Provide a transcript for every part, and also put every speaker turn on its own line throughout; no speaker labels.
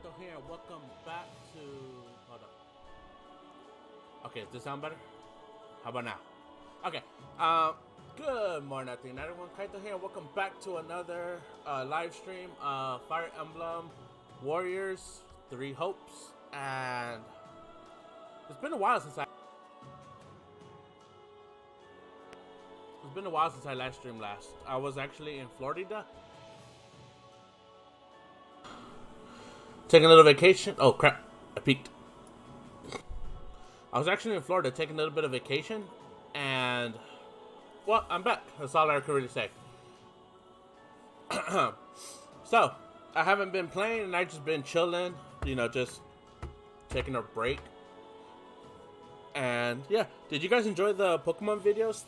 Kaito here. Welcome back to. Hold up. Okay, does this sound better? How about now? Okay. Good morning, everyone. Kaito here. Welcome back to another live stream. Fire Emblem Warriors 3 Hopes, and it's been a while since I live streamed last. I was actually in Florida. Taking a little vacation. Oh crap, I peeked. I was actually in Florida taking a little bit of vacation, and well, I'm back. That's all I could really say. So, I haven't been playing, and I've just been chilling, just taking a break. And yeah, did you guys enjoy the Pokemon videos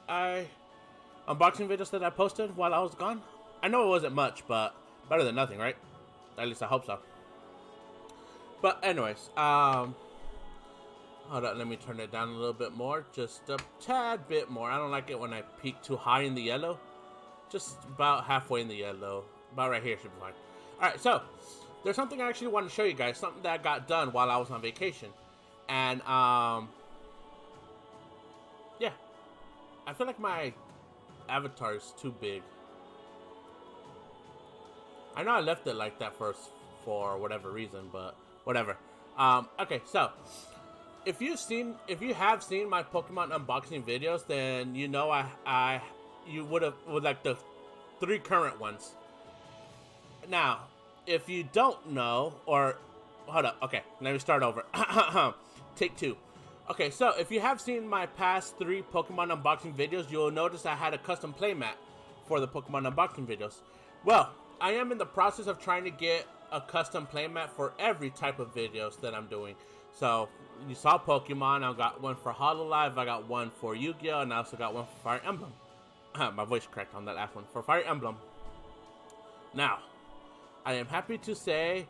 unboxing videos that I posted while I was gone? I know it wasn't much, but better than nothing, right? At least I hope so. But anyways, hold on, let me turn it down a little bit more, just a tad bit more. I don't like it when I peak too high in the yellow. Just about halfway in the yellow, about right here should be fine. All right, so there's something I actually want to show you guys, something that I got done while I was on vacation, and yeah, I feel like my avatar is too big. I know I left it like that for whatever reason, but whatever. Okay, so if you have seen my Pokemon unboxing videos, then you know you would like the 3 current ones. Now, if you don't know, or hold up, okay, let me start over. Take 2. Okay, so if you have seen my past 3 Pokemon unboxing videos, you'll notice I had a custom playmat for the Pokemon unboxing videos. Well, I am in the process of trying to get a custom playmat for every type of videos that I'm doing. So, you saw Pokemon, I got one for Hololive, I got one for Yu-Gi-Oh!, and I also got one for Fire Emblem. My voice cracked on that last one. For Fire Emblem. Now, I am happy to say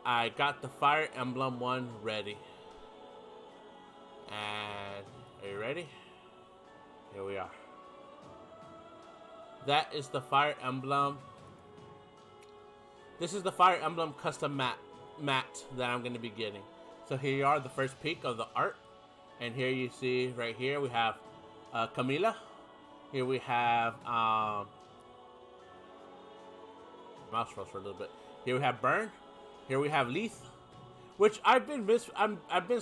I got the Fire Emblem one ready. And, are you ready? Here we are. That is the Fire Emblem. This is the Fire Emblem custom mat that I'm going to be getting. So here you are, the first peek of the art. And here you see, right here, we have Camila. Here we have, mouse froze for a little bit. Here we have Burn. Here we have Leith. Which I've been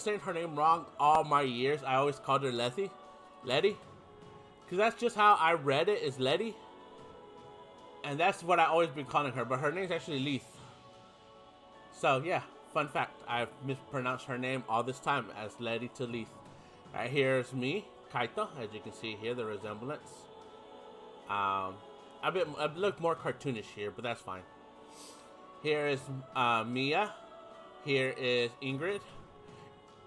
saying her name wrong all my years. I always called her Letty. Because that's just how I read it, is Letty. And that's what I always been calling her, but her name's actually Leith. So yeah, fun fact, I've mispronounced her name all this time as Letty to Leith. Right, here's me, Kaito, as you can see here, the resemblance. I look more cartoonish here, but that's fine. Here is Mia. Here is Ingrid.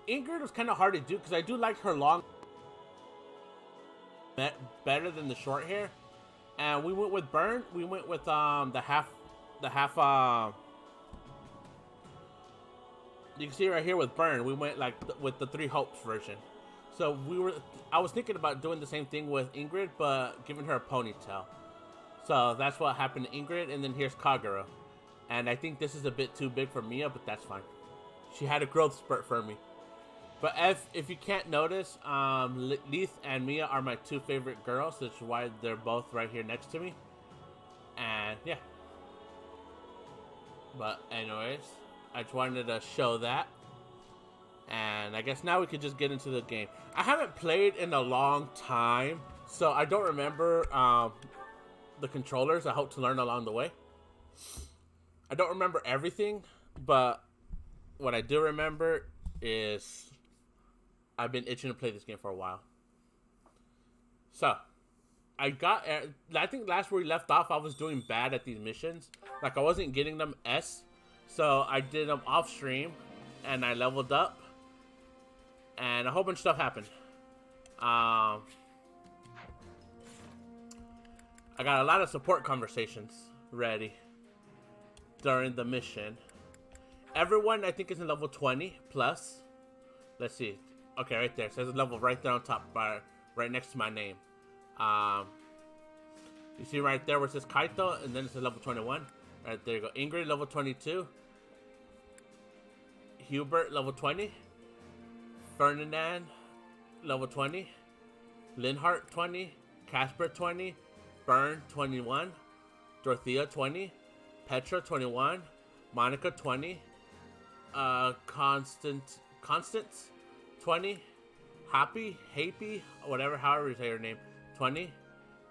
Ingrid was kind of hard to do because I do like her long better than the short hair. And we went with Burn. We went with the half you can see right here with Burn, we went like with the 3 Hopes version. So I was thinking about doing the same thing with Ingrid, but giving her a ponytail. So that's what happened to Ingrid, and then here's Kagura. And I think this is a bit too big for Mia, but that's fine. She had a growth spurt for me. But if you can't notice, Leith and Mia are my 2 favorite girls, which is why they're both right here next to me. And yeah. But anyways, I just wanted to show that. And I guess now we could just get into the game. I haven't played in a long time, so I don't remember the controllers. I hope to learn along the way. I don't remember everything, but what I do remember is I've been itching to play this game for a while. So, I think last where we left off, I was doing bad at these missions. Like, I wasn't getting them S. So, I did them off stream, and I leveled up. And a whole bunch of stuff happened. I got a lot of support conversations ready during the mission. Everyone, I think, is in level 20 plus. Let's see. Okay, right there. It says level right there on top, right next to my name. You see right there where it says Kaito, and then it says level 21. Right there you go. Ingrid, level 22. Hubert, level 20. Ferdinand, level 20. Linhart, 20. Casper, 20. Byrne, 21. Dorothea, 20. Petra, 21. Monica, 20. Constance, 20. Happy, whatever, however you say her name, 20.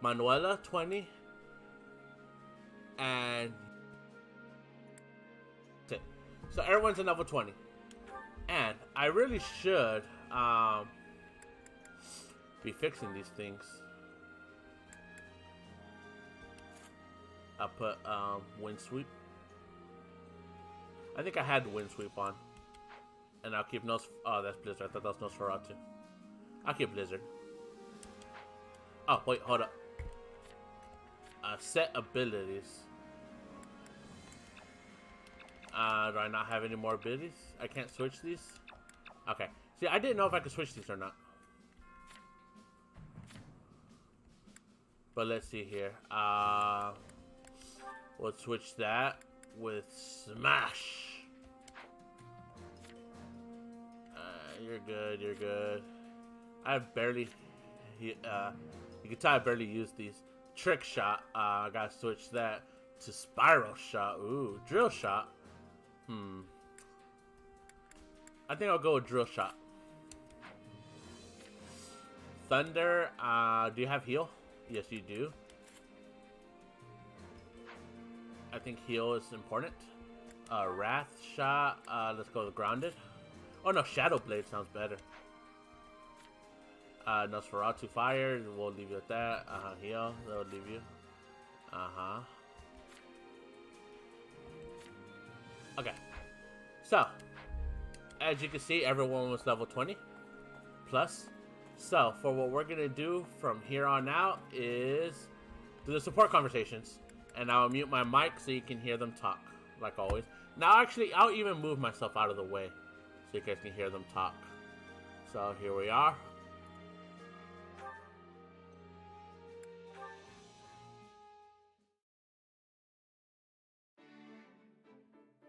Manuela, 20. And that's it. So everyone's in level 20. And I really should be fixing these things. I'll put wind sweep. I think I had wind sweep on. And I'll keep oh, that's Blizzard. I thought that was Nosferatu. I'll keep Blizzard. Oh, wait, hold up. Set abilities. Do I not have any more abilities? I can't switch these? Okay. See, I didn't know if I could switch these or not. But let's see here. We'll switch that with Smash. You're good, you're good. I barely... you can tell I barely use these. Trick Shot. I gotta switch that to Spiral Shot. Ooh, Drill Shot. I think I'll go with Drill Shot. Thunder. Do you have heal? Yes, you do. I think heal is important. Wrath Shot. Let's go with Grounded. Oh no, Shadow Blade sounds better. Nosferatu Fire. We'll leave you at that. Heal. That will leave you. Okay. So, as you can see, everyone was level 20 plus. So, for what we're gonna do from here on out is do the support conversations, and I'll mute my mic so you can hear them talk, like always. Now, actually, I'll even move myself out of the way so you guys can hear them talk. So here we are.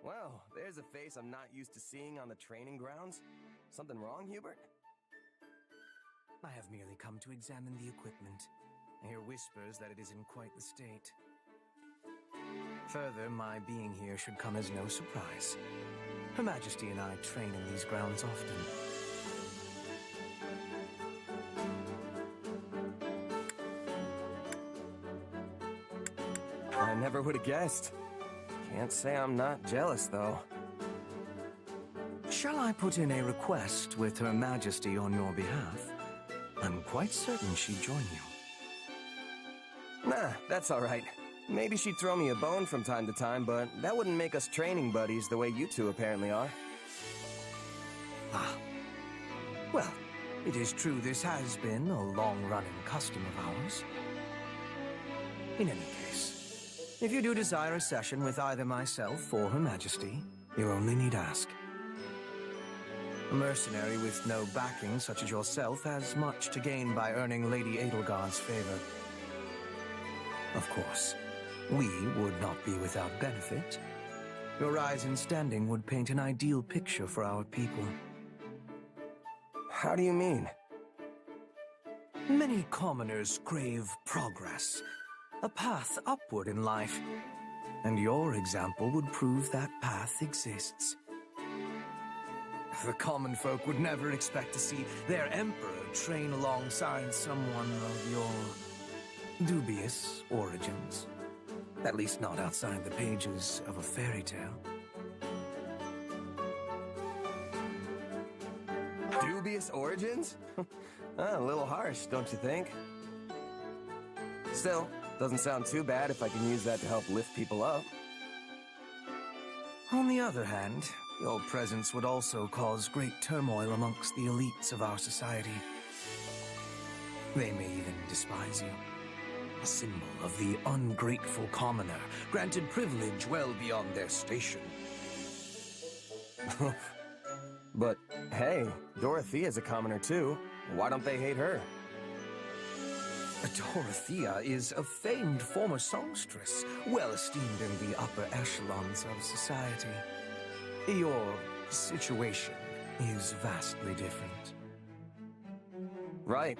Well, there's a face I'm not used to seeing on the training grounds. Something wrong, Hubert?
I have merely come to examine the equipment. I hear whispers that it is in quite the state. Further, my being here should come as no surprise. Her Majesty and I train in these grounds often.
I never would have guessed. Can't say I'm not jealous, though.
Shall I put in a request with Her Majesty on your behalf? I'm quite certain she'd join you.
Nah, that's all right. Maybe she'd throw me a bone from time to time, but that wouldn't make us training buddies the way you two apparently are.
Ah. Well, it is true this has been a long-running custom of ours. In any case, if you do desire a session with either myself or Her Majesty, you only need ask. A mercenary with no backing such as yourself has much to gain by earning Lady Edelgard's favor. Of course, we would not be without benefit. Your rise in standing would paint an ideal picture for our people.
How do you mean?
Many commoners crave progress, a path upward in life, and your example would prove that path exists. The common folk would never expect to see their emperor train alongside someone of your dubious origins. At least not outside the pages of a fairy tale.
Dubious origins? A little harsh, don't you think? Still, doesn't sound too bad if I can use that to help lift people up.
On the other hand, your presence would also cause great turmoil amongst the elites of our society. They may even despise you. A symbol of the ungrateful commoner, granted privilege well beyond their station.
But, hey, Dorothea's a commoner too. Why don't they hate her?
Dorothea is a famed former songstress, well esteemed in the upper echelons of society. Your situation is vastly different.
Right.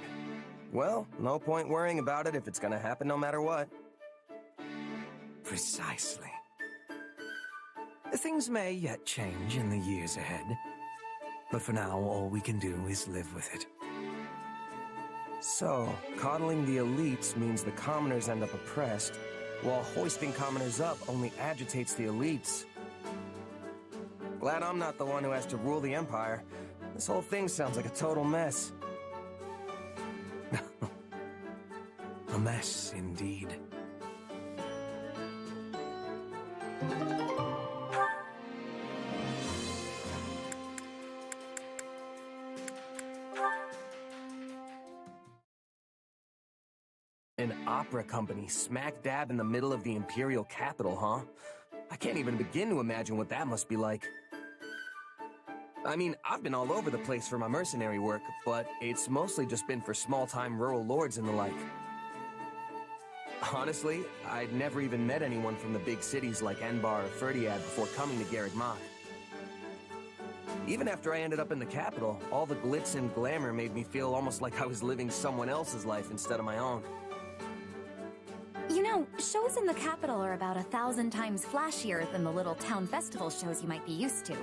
Well, no point worrying about it if it's gonna happen no matter what.
Precisely. Things may yet change in the years ahead, but for now, all we can do is live with it.
So, coddling the elites means the commoners end up oppressed, while hoisting commoners up only agitates the elites. Glad I'm not the one who has to rule the Empire. This whole thing sounds like a total mess.
A mess, indeed.
An opera company smack dab in the middle of the Imperial capital, huh? I can't even begin to imagine what that must be like. I mean, I've been all over the place for my mercenary work, but it's mostly just been for small-time rural lords and the like. Honestly, I'd never even met anyone from the big cities like Enbar or Ferdiad before coming to Garreg Mach. Even after I ended up in the capital, all the glitz and glamour made me feel almost like I was living someone else's life instead of my own.
You know, shows in the capital are about 1,000 times flashier than the little town festival shows you might be used to.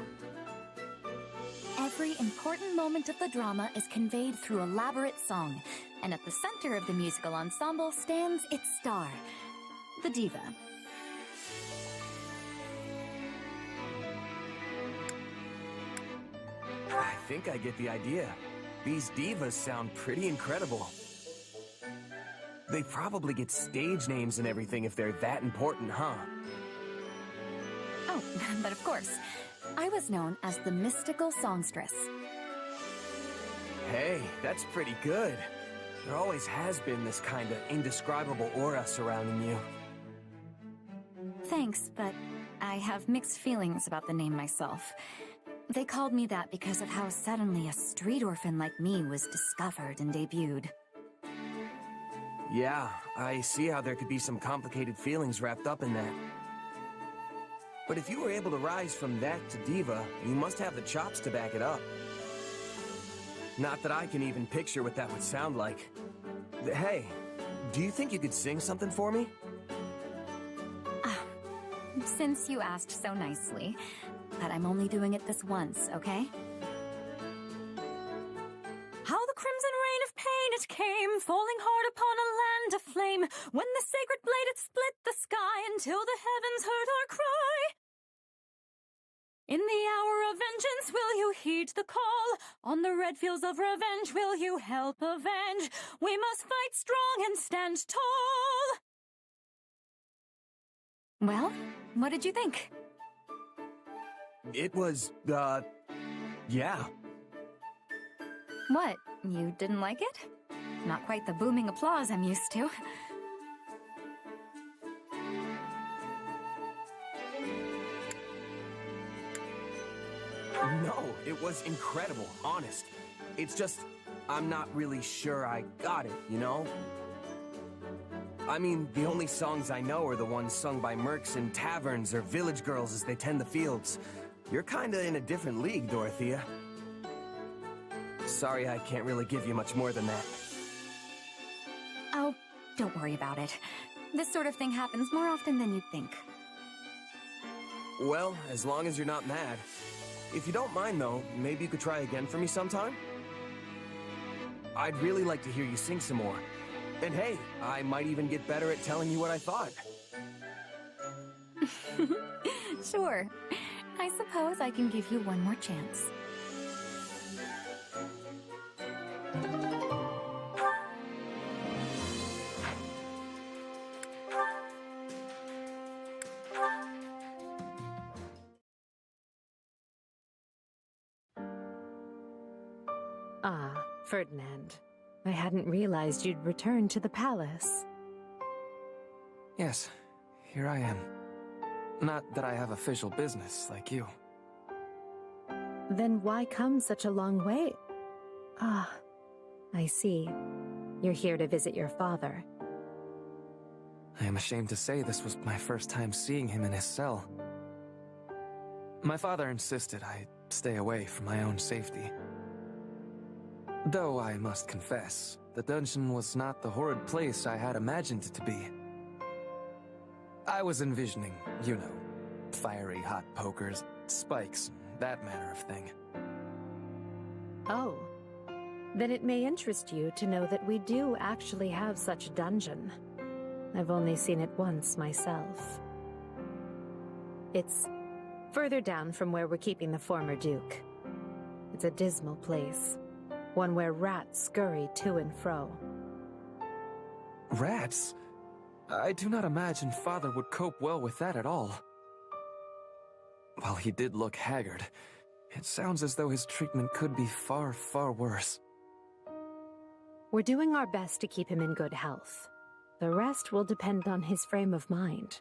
Every important moment of the drama is conveyed through elaborate song, and at the center of the musical ensemble stands its star, the diva.
I think I get the idea. These divas sound pretty incredible. They probably get stage names and everything if they're that important, huh?
Oh, but of course, I was known as the mystical songstress.
Hey, that's pretty good. There always has been this kind of indescribable aura surrounding you.
Thanks, but I have mixed feelings about the name myself. They called me that because of how suddenly a street orphan like me was discovered and debuted.
Yeah, I see how there could be some complicated feelings wrapped up in that. But if you were able to rise from that to diva, you must have the chops to back it up. Not that I can even picture what that would sound like. Hey, do you think you could sing something for me?
Since you asked so nicely, but I'm only doing it this once, okay? How the crimson rain of pain it came, falling hard upon a land aflame, when the sacred blade it split the sky until the heavens heard our cry. In the hour of vengeance will you heed the call? On the red fields of revenge will you help avenge? We must fight strong and stand tall. Well, what did you think?
It was, yeah.
What, you didn't like it? Not quite the booming applause I'm used to.
No, it was incredible, honest. It's just, I'm not really sure I got it, you know? I mean, the only songs I know are the ones sung by mercs in taverns or village girls as they tend the fields. You're kinda in a different league, Dorothea. Sorry, I can't really give you much more than that.
Oh, don't worry about it. This sort of thing happens more often than you'd think.
Well, as long as you're not mad. If you don't mind, though, maybe you could try again for me sometime? I'd really like to hear you sing some more. And hey, I might even get better at telling you what I thought.
Sure. I suppose I can give you one more chance.
Ah, Ferdinand. I hadn't realized you'd returned to the palace.
Yes, here I am. Not that I have official business like you.
Then why come such a long way? Ah, I see. You're here to visit your father.
I am ashamed to say this was my first time seeing him in his cell. My father insisted I stay away for my own safety. Though I must confess, the dungeon was not the horrid place I had imagined it to be. I was envisioning, you know, fiery hot pokers, spikes, that manner of thing.
Oh. Then it may interest you to know that we do actually have such a dungeon. I've only seen it once myself. It's further down from where we're keeping the former Duke. It's a dismal place. One where rats scurry to and fro.
Rats? I do not imagine Father would cope well with that at all. While he did look haggard, it sounds as though his treatment could be far, far worse.
We're doing our best to keep him in good health. The rest will depend on his frame of mind.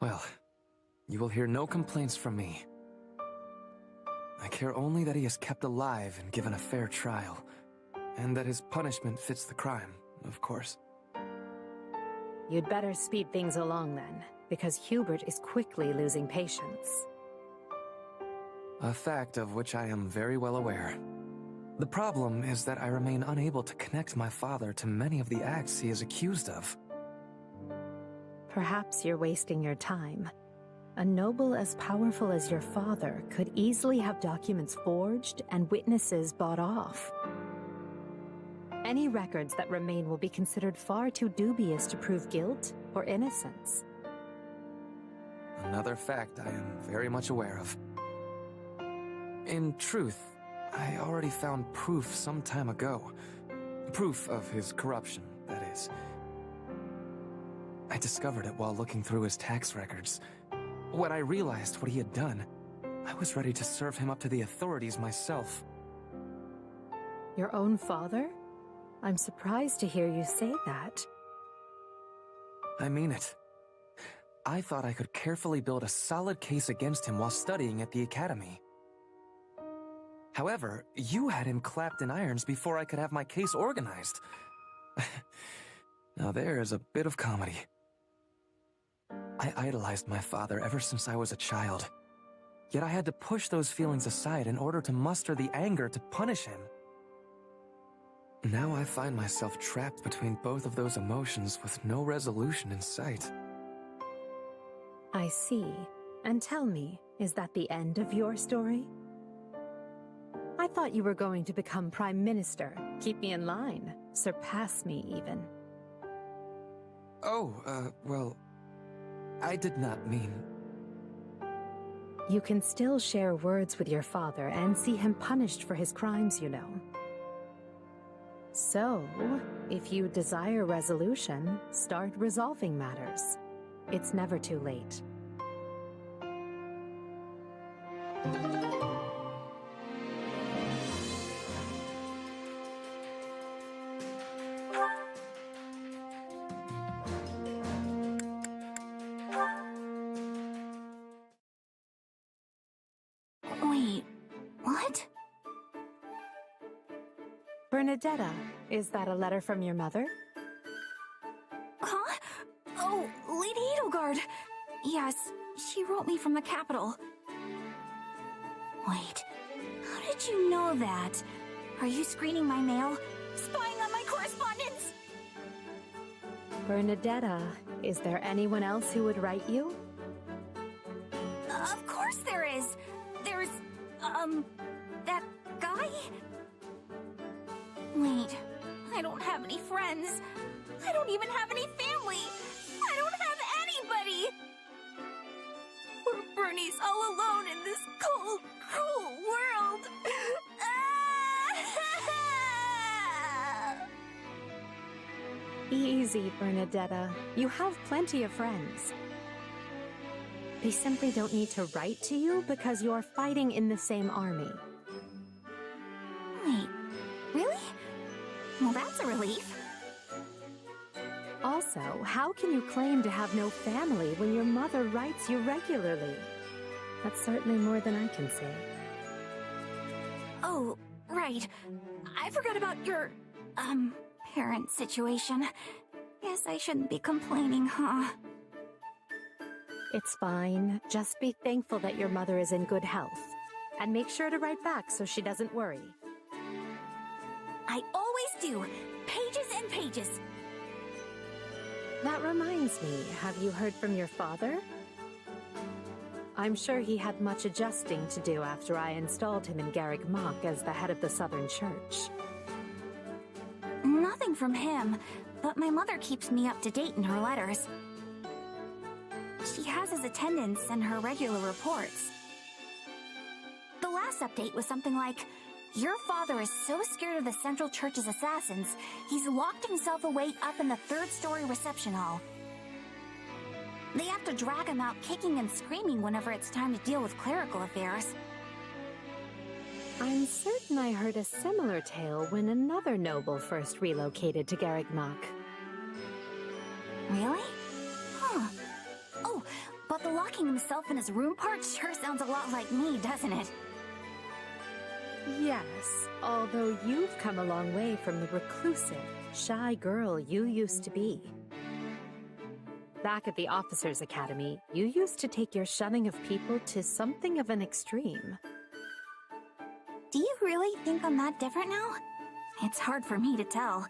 Well, you will hear no complaints from me. I care only that he is kept alive and given a fair trial, and that his punishment fits the crime, of course.
You'd better speed things along then, because Hubert is quickly losing patience.
A fact of which I am very well aware. The problem is that I remain unable to connect my father to many of the acts he is accused of.
Perhaps you're wasting your time. A noble as powerful as your father could easily have documents forged and witnesses bought off. Any records that remain will be considered far too dubious to prove guilt or innocence.
Another fact I am very much aware of. In truth, I already found proof some time ago. Proof of his corruption, that is. I discovered it while looking through his tax records. When I realized what he had done, I was ready to serve him up to the authorities myself.
Your own father? I'm surprised to hear you say that.
I mean it. I thought I could carefully build a solid case against him while studying at the academy. However, you had him clapped in irons before I could have my case organized. Now there is a bit of comedy. I idolized my father ever since I was a child. Yet I had to push those feelings aside in order to muster the anger to punish him. Now I find myself trapped between both of those emotions with no resolution in sight.
I see. And tell me, is that the end of your story? I thought you were going to become Prime Minister, keep me in line, surpass me even.
Oh, well, I did not mean...
You can still share words with your father and see him punished for his crimes, you know. So, if you desire resolution, start resolving matters. It's never too late.
Wait, what?
Bernadetta, is that a letter from your mother?
Huh? Oh, Lady Edelgard. Yes, she wrote me from the capital. Wait, how did you know that? Are you screening my mail? Spying on my correspondence?
Bernadetta, is there anyone else who would write you?
Of course there is. There's, that guy? Wait, I don't have any friends. I don't even have any family. I don't have anybody. Poor Bernie's all alone in this cold, cruel world.
Easy, Bernadetta. You have plenty of friends. They simply don't need to write to you because you're fighting in the same army.
Wait, really? Well, that's a relief.
Also, how can you claim to have no family when your mother writes you regularly? That's certainly more than I can say.
Oh, right. I forgot about your, parent situation. Guess I shouldn't be complaining, huh?
It's fine. Just be thankful that your mother is in good health. And make sure to write back so she doesn't worry.
I always do. Pages and pages.
That reminds me, have you heard from your father? I'm sure he had much adjusting to do after I installed him in Garreg Mach as the head of the Southern Church.
Nothing from him, but my mother keeps me up to date in her letters. She has his attendance and her regular reports. The last update was something like, "Your father is so scared of the Central Church's assassins, he's locked himself away up in the third-story reception hall. They have to drag him out kicking and screaming whenever it's time to deal with clerical affairs."
I'm certain I heard a similar tale when another noble first relocated to Garreg Mach.
Really? Huh. Oh, but the locking himself in his room part sure sounds a lot like me, doesn't it?
Yes, although you've come a long way from the reclusive, shy girl you used to be. Back at the Officers' Academy, you used to take your shunning of people to something of an extreme.
Do you really think I'm that different now? It's hard for me to tell.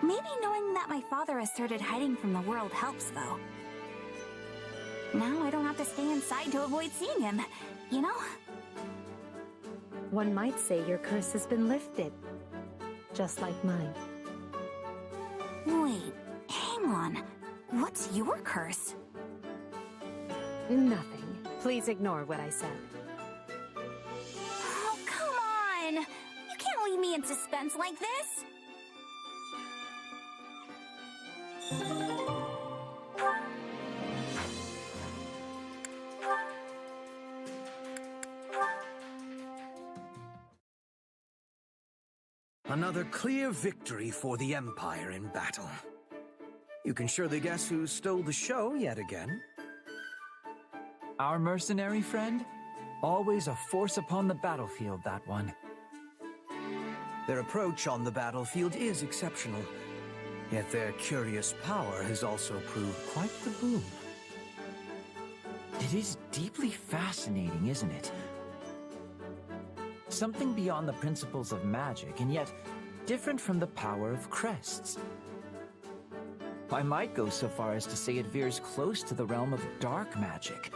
Maybe knowing that my father has started hiding from the world helps, though. Now I don't have to stay inside to avoid seeing him, you know?
One might say your curse has been lifted, just like mine.
Wait, hang on. What's your curse?
Nothing. Please ignore what I said.
Oh, come on! You can't leave me in suspense like this!
Another clear victory for the Empire in battle. You can surely guess who stole the show yet again.
Our mercenary friend? Always a force upon the battlefield, that one.
Their approach on the battlefield is exceptional, yet their curious power has also proved quite the boon.
It is deeply fascinating, isn't it? Something beyond the principles of magic, and yet different from the power of crests. I might go so far as to say it veers close to the realm of dark magic,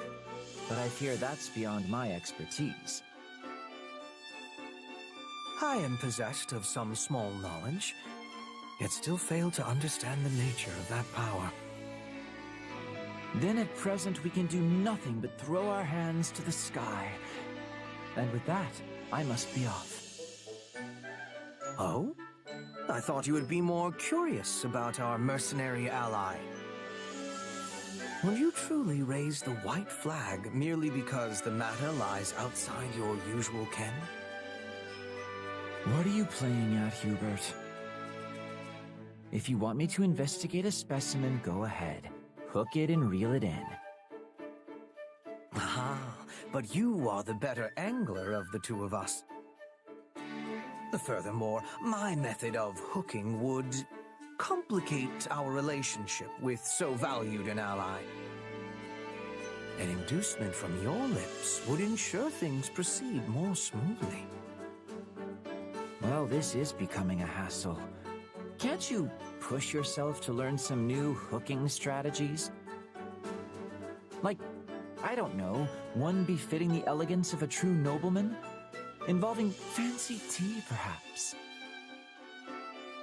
but I fear that's beyond my expertise.
I am possessed of some small knowledge, yet still fail to understand the nature of that power.
Then at present we can do nothing but throw our hands to the sky. And with that, I must be off.
Oh? I thought you would be more curious about our mercenary ally. Would you truly raise the white flag merely because the matter lies outside your usual ken?
What are you playing at, Hubert? If you want me to investigate a specimen, go ahead. Hook it and reel it in.
Ah, but you are the better angler of the two of us. Furthermore, my method of hooking would complicate our relationship with so valued an ally. An inducement from your lips would ensure things proceed more smoothly.
Well, this is becoming a hassle. Can't you push yourself to learn some new hooking strategies? Like, I don't know, one befitting the elegance of a true nobleman? Involving fancy tea, perhaps?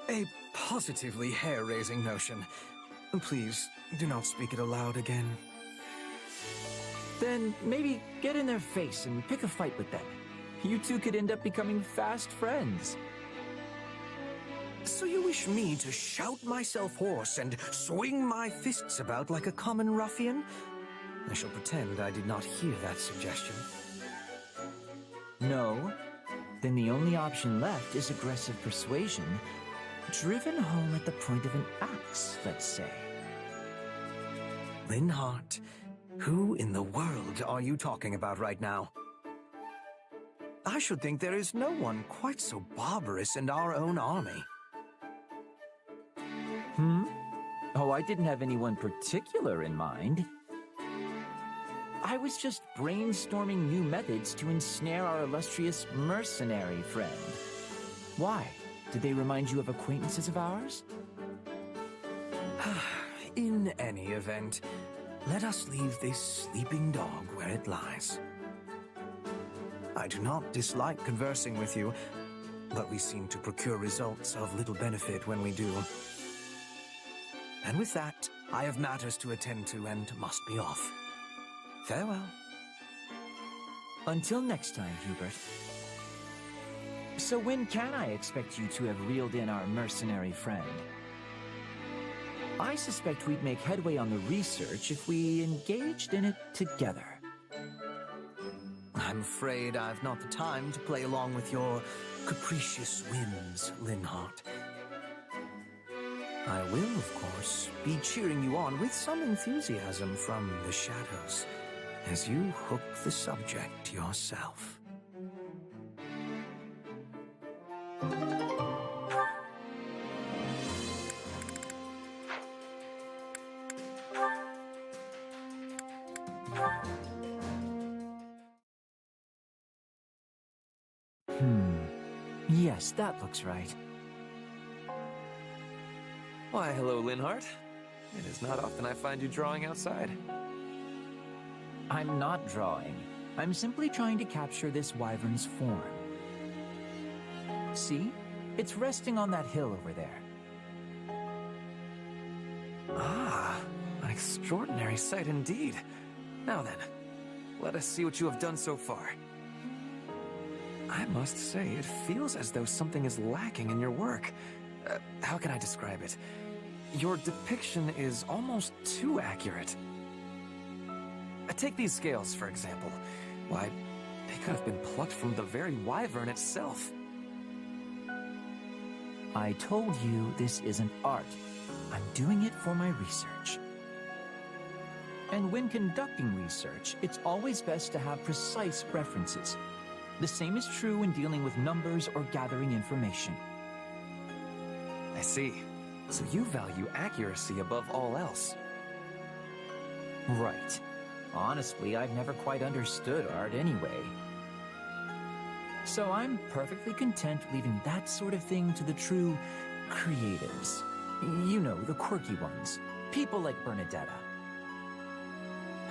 A positively hair-raising notion. Please, do not speak it aloud again.
Then maybe get in their face and pick a fight with them. You two could end up becoming fast friends.
So you wish me to shout myself hoarse and swing my fists about like a common ruffian? I shall pretend I did not hear that suggestion.
No? Then the only option left is aggressive persuasion, driven home at the point of an axe, let's say.
Linhardt, who in the world are you talking about right now? I should think there is no one quite so barbarous in our own army.
Oh, I didn't have anyone particular in mind. I was just brainstorming new methods to ensnare our illustrious mercenary friend. Why? Did they remind you of acquaintances of ours?
In any event, let us leave this sleeping dog where it lies. I do not dislike conversing with you, but we seem to procure results of little benefit when we do. And with that, I have matters to attend to and must be off. Farewell.
Until next time, Hubert. So when can I expect you to have reeled in our mercenary friend? I suspect we'd make headway on the research if we engaged in it together.
I'm afraid I've not the time to play along with your capricious whims, Linhart. I will, of course, be cheering you on with some enthusiasm from the shadows as you hook the subject yourself.
Yes, that looks right.
Why, hello, Linhart. It is not often I find you drawing outside.
I'm not drawing. I'm simply trying to capture this wyvern's form. See? It's resting on that hill over there.
Ah, an extraordinary sight indeed. Now then, let us see what you have done so far. I must say, it feels as though something is lacking in your work. How can I describe it? Your depiction is almost too accurate. Take these scales, for example. Why, they could have been plucked from the very wyvern itself.
I told you this isn't art. I'm doing it for my research. And when conducting research, it's always best to have precise references. The same is true when dealing with numbers or gathering information.
I see. So you value accuracy above all else.
Right. Honestly, I've never quite understood art anyway. So I'm perfectly content leaving that sort of thing to the true creatives. You know, the quirky ones. People like Bernadetta.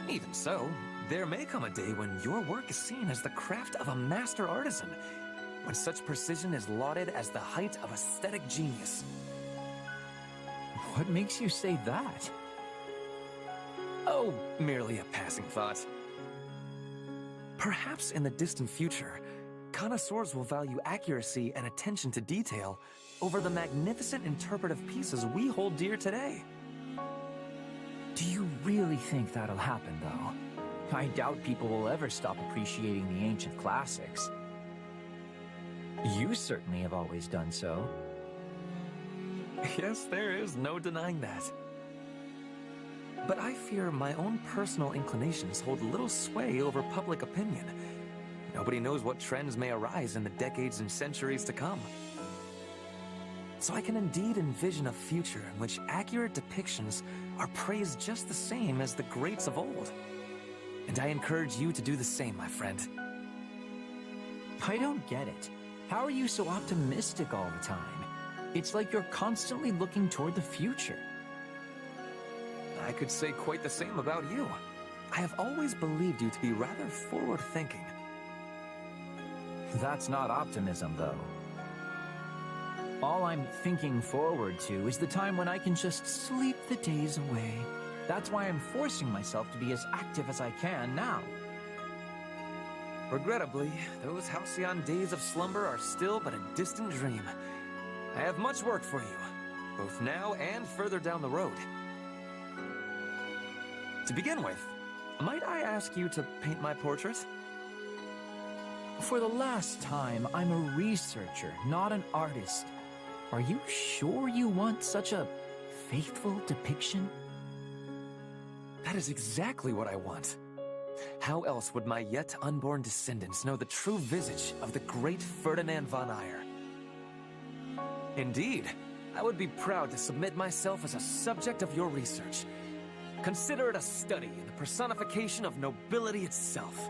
Even so, there may come a day when your work is seen as the craft of a master artisan, when such precision is lauded as the height of aesthetic genius.
What makes you say that?
Oh, merely a passing thought. Perhaps in the distant future, connoisseurs will value accuracy and attention to detail over the magnificent interpretive pieces we hold dear today.
Do you really think that'll happen, though? I doubt people will ever stop appreciating the ancient classics. You certainly have always done so.
Yes, there is no denying that. But I fear my own personal inclinations hold little sway over public opinion. Nobody knows what trends may arise in the decades and centuries to come. So I can indeed envision a future in which accurate depictions are praised just the same as the greats of old. And I encourage you to do the same, my friend.
I don't get it. How are you so optimistic all the time? It's like you're constantly looking toward the future.
I could say quite the same about you. I have always believed you to be rather forward-thinking.
That's not optimism, though. All I'm thinking forward to is the time when I can just sleep the days away. That's why I'm forcing myself to be as active as I can now.
Regrettably, those halcyon days of slumber are still but a distant dream. I have much work for you, both now and further down the road. To begin with, might I ask you to paint my portrait?
For the last time, I'm a researcher, not an artist. Are you sure you want such a faithful depiction?
That is exactly what I want. How else would my yet unborn descendants know the true visage of the great Ferdinand von Eyre? Indeed, I would be proud to submit myself as a subject of your research. Consider it a study in the personification of nobility itself.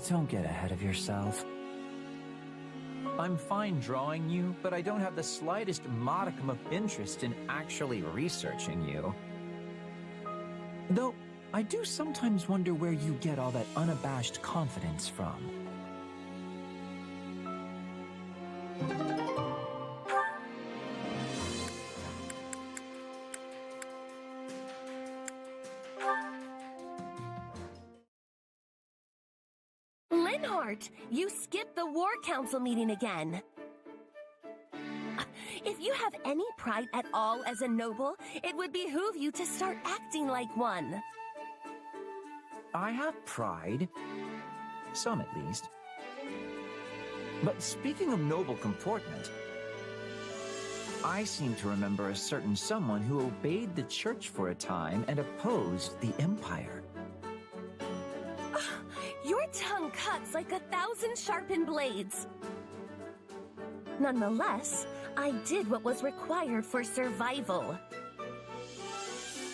Don't get ahead of yourself. I'm fine drawing you, but I don't have the slightest modicum of interest in actually researching you. Though, I do sometimes wonder where you get all that unabashed confidence from.
Linhardt, you skipped the War Council meeting again. If you have any pride at all as a noble, it would behoove you to start acting like one.
I have pride. Some, at least. But speaking of noble comportment, I seem to remember a certain someone who obeyed the church for a time and opposed the Empire.
Your tongue cuts like 1,000 sharpened blades. Nonetheless, I did what was required for survival.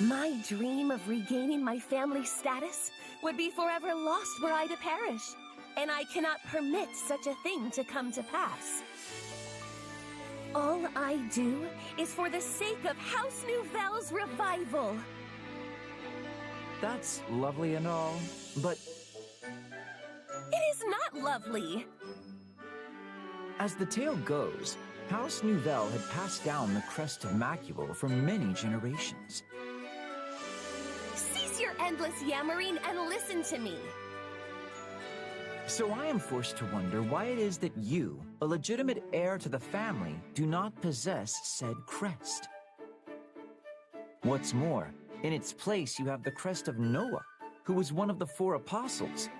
My dream of regaining my family status would be forever lost were I to perish, and I cannot permit such a thing to come to pass. All I do is for the sake of House Nouvelle's revival.
That's lovely and all, but
It is not lovely.
as the tale goes, House Nouvelle had passed down the crest of Macule for many generations.
Cease your endless yammering and listen to me.
So I am forced to wonder why it is that you, a legitimate heir to the family, do not possess said crest. What's more, in its place you have the crest of Noah, who was one of the 4 apostles.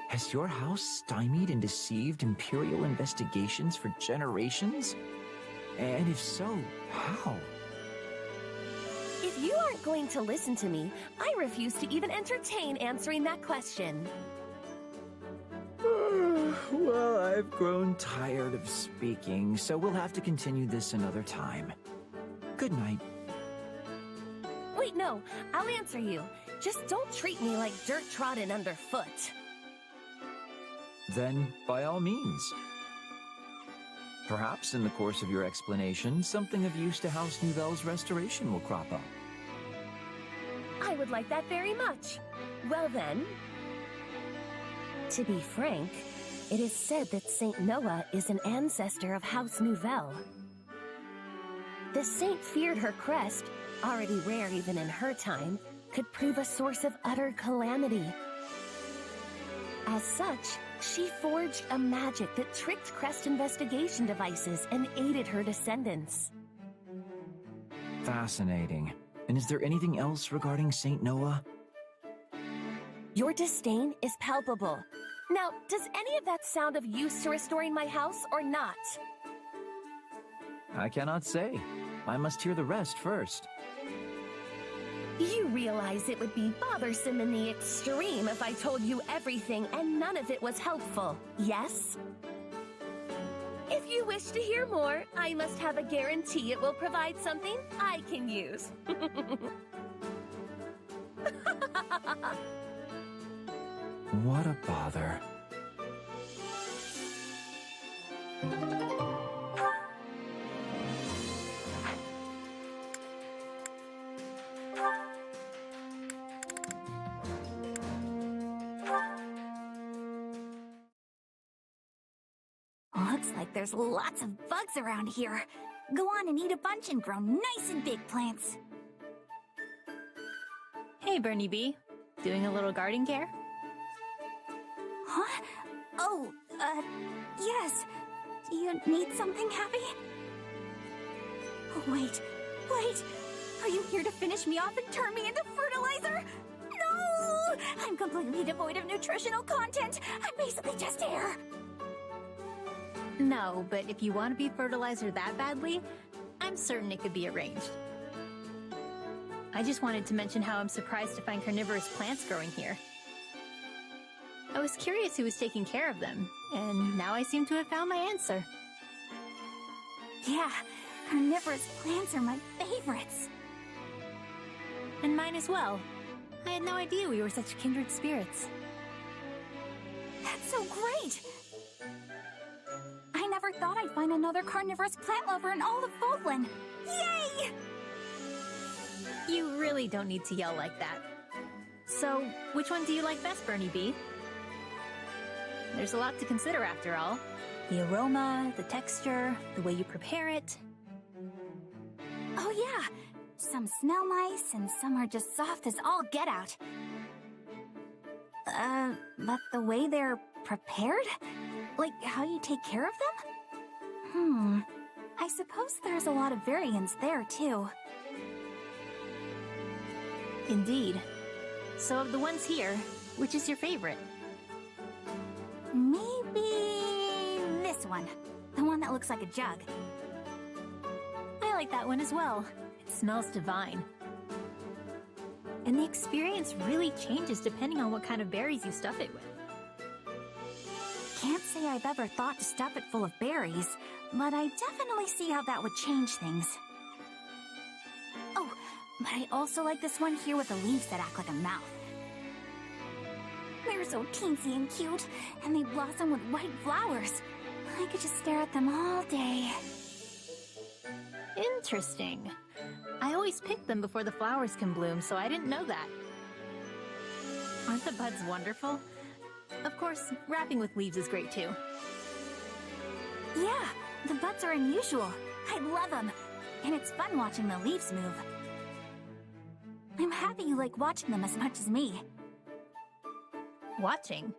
Has your house stymied and deceived imperial investigations for generations? And if so, how?
If you aren't going to listen to me, I refuse to even entertain answering that question.
Well, I've grown tired of speaking, so we'll have to continue this another time. Good night.
Wait, no, I'll answer you. Just don't treat me like dirt trodden underfoot.
Then, by all means. Perhaps in the course of your explanation, something of use to House Nouvelle's restoration will crop up.
I would like that very much. Well then. To be frank, it is said that Saint Noah is an ancestor of House Nouvelle. The saint feared her crest, already rare even in her time, could prove a source of utter calamity. As such, she forged a magic that tricked crest investigation devices and aided her descendants.
Fascinating. And is there anything else regarding Saint Noah?
Your disdain is palpable. Now, does any of that sound of use to restoring my house or not?
I cannot say. I must hear the rest first.
You realize it would be bothersome in the extreme if I told you everything and none of it was helpful, yes? If you wish to hear more, I must have a guarantee it will provide something I can use.
What a bother.
Looks like there's lots of bugs around here. Go on and eat a bunch and grow nice and big plants.
Hey, Bernie B. Doing a little garden care?
Huh? Oh, yes. Do you need something, Happy? Oh, wait. Are you here to finish me off and turn me into fertilizer? No! I'm completely devoid of nutritional content. I'm basically just air.
No, but if you want to be fertilizer that badly, I'm certain it could be arranged. I just wanted to mention how I'm surprised to find carnivorous plants growing here. I was curious who was taking care of them, and now I seem to have found my answer.
Yeah, carnivorous plants are my favorites.
And mine as well. I had no idea we were such kindred spirits.
That's so great! I never thought I'd find another carnivorous plant lover in all of Fodlan. Yay!
You really don't need to yell like that. So, which one do you like best, Bernie B? There's a lot to consider after all. The aroma, the texture, the way you prepare it.
Oh yeah, some smell nice and some are just soft as all get out. But the way they're prepared? Like how you take care of them? I suppose there's a lot of variance there too.
Indeed. So of the ones here, which is your favorite?
Maybe this one. The one that looks like a jug.
I like that one as well. It smells divine. And the experience really changes depending on what kind of berries you stuff it with.
Can't say I've ever thought to stuff it full of berries, but I definitely see how that would change things. Oh, but I also like this one here with the leaves that act like a mouth. They're so teensy and cute, and they blossom with white flowers. I could just stare at them all day.
Interesting. I always pick them before the flowers can bloom, so I didn't know that. Aren't the buds wonderful? Of course, wrapping with leaves is great too.
Yeah, the buds are unusual. I love them. And it's fun watching the leaves move. I'm happy you like watching them as much as me.
Watching?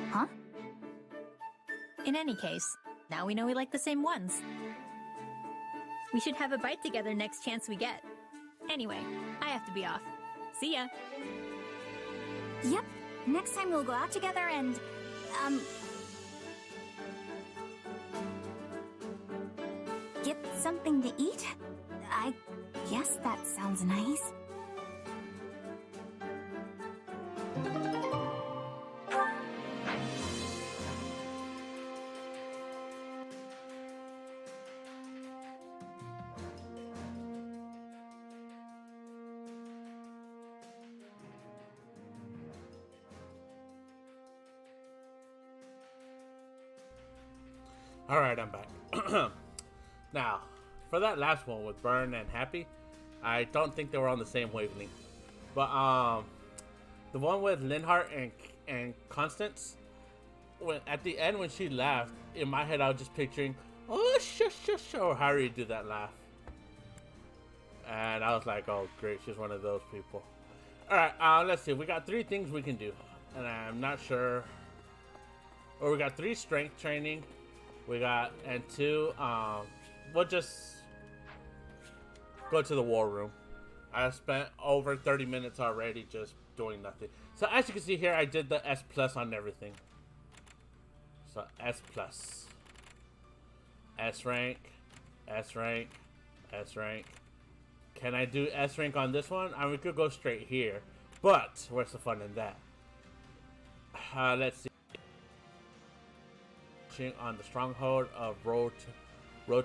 Huh?
In any case, now we know we like the same ones. We should have a bite together next chance we get. Anyway, I have to be off. See ya!
Yep, next time we'll go out together and, get something to eat? I guess that sounds nice.
Alright, I'm back. Now, for that last one with Burn and Happy, I don't think they were on the same wavelength. But, the one with Linhart and Constance, at the end when she laughed, in my head I was just picturing, oh, shush, or how do you do that laugh? And I was like, oh, great, she's one of those people. Alright, let's see. We got 3 things we can do. And I'm not sure. Or we got 3 strength training. We got, and 2, we'll just go to the war room. I spent over 30 minutes already just doing nothing. So as you can see here, I did the S+ on everything. So S+. S rank, S rank, S rank. Can I do S rank on this one? I mean, we could go straight here, but where's the fun in that? Let's see. On the stronghold of road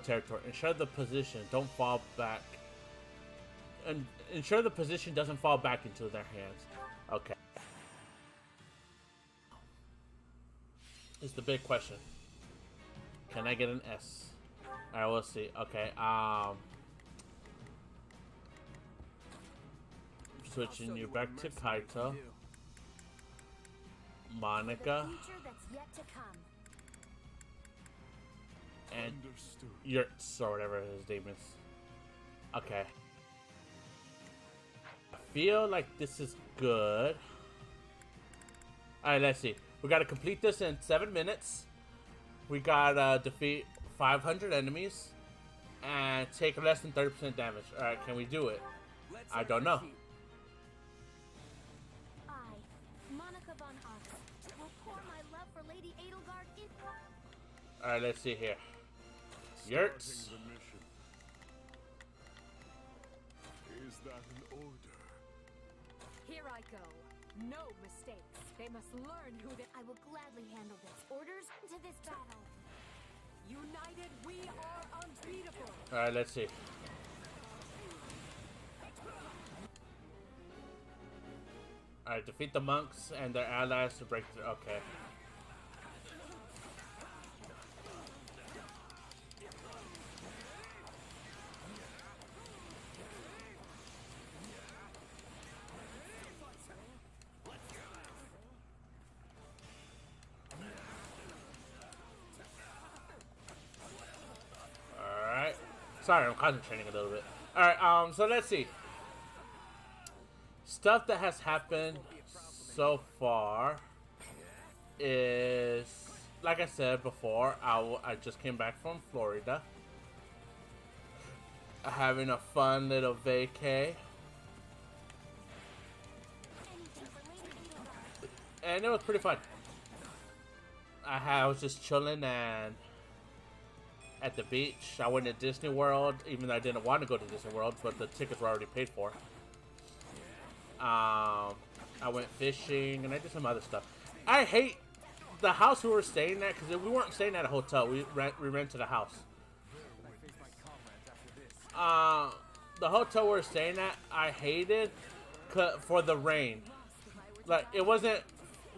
territory. Ensure the position don't fall back. And ensure the position doesn't fall back into their hands. Okay. Is the big question. Can I get an S? Alright, we'll see. Okay, switching you back to Kaito. Monica. And Yurts, or whatever his name is. Okay. I feel like this is good. Alright, let's see. We gotta complete this in 7 minutes. We gotta defeat 500 enemies. And take less than 30% damage. Alright, can we do it? I don't know.
I, Monica von Ox, will pour my love for Lady Edelgard in...
Alright, let's see here. Yurts.
Is that an order?
Here I go. No mistakes. They must learn who they...
I will gladly handle this. Orders to this battle.
United, we are unbeatable.
Alright, let's see. Alright, defeat the monks and their allies to break through. Okay. Alright. Sorry, I'm concentrating a little bit. Alright, so let's see. Stuff that has happened so far is, like I said before, I just came back from Florida, having a fun little vacay, and it was pretty fun. I was just chilling and at the beach. I went to Disney World, even though I didn't want to go to Disney World, but the tickets were already paid for. I went fishing and I did some other stuff. I hate the house we were staying at because we weren't staying at a hotel. We rented a house. The hotel we were staying at, I hated for the rain. Like, it wasn't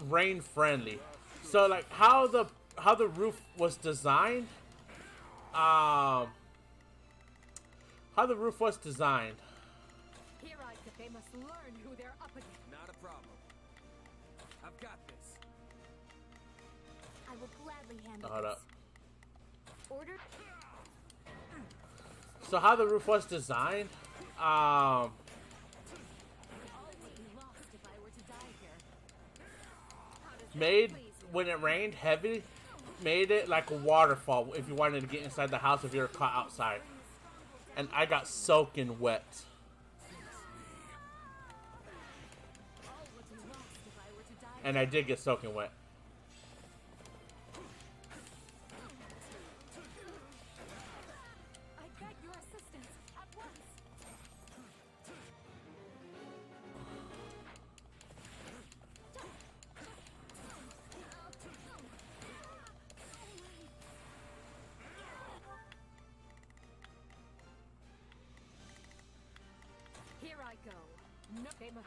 rain friendly. So like how the roof was designed. How the roof was designed.
Here I said they must learn who they're up against.
Not a problem. I've got this.
I will gladly handle
Hold
this.
up.
Order.
So how the roof was designed,
All would be lost if I were to die here.
made when it rained heavy, made it like a waterfall if you wanted to get inside the house if you were caught outside. And I got soaking wet.
All would be lost if I were to die.
And I did get soaking wet.
I beg your assistance at once. Here I go. No, they must.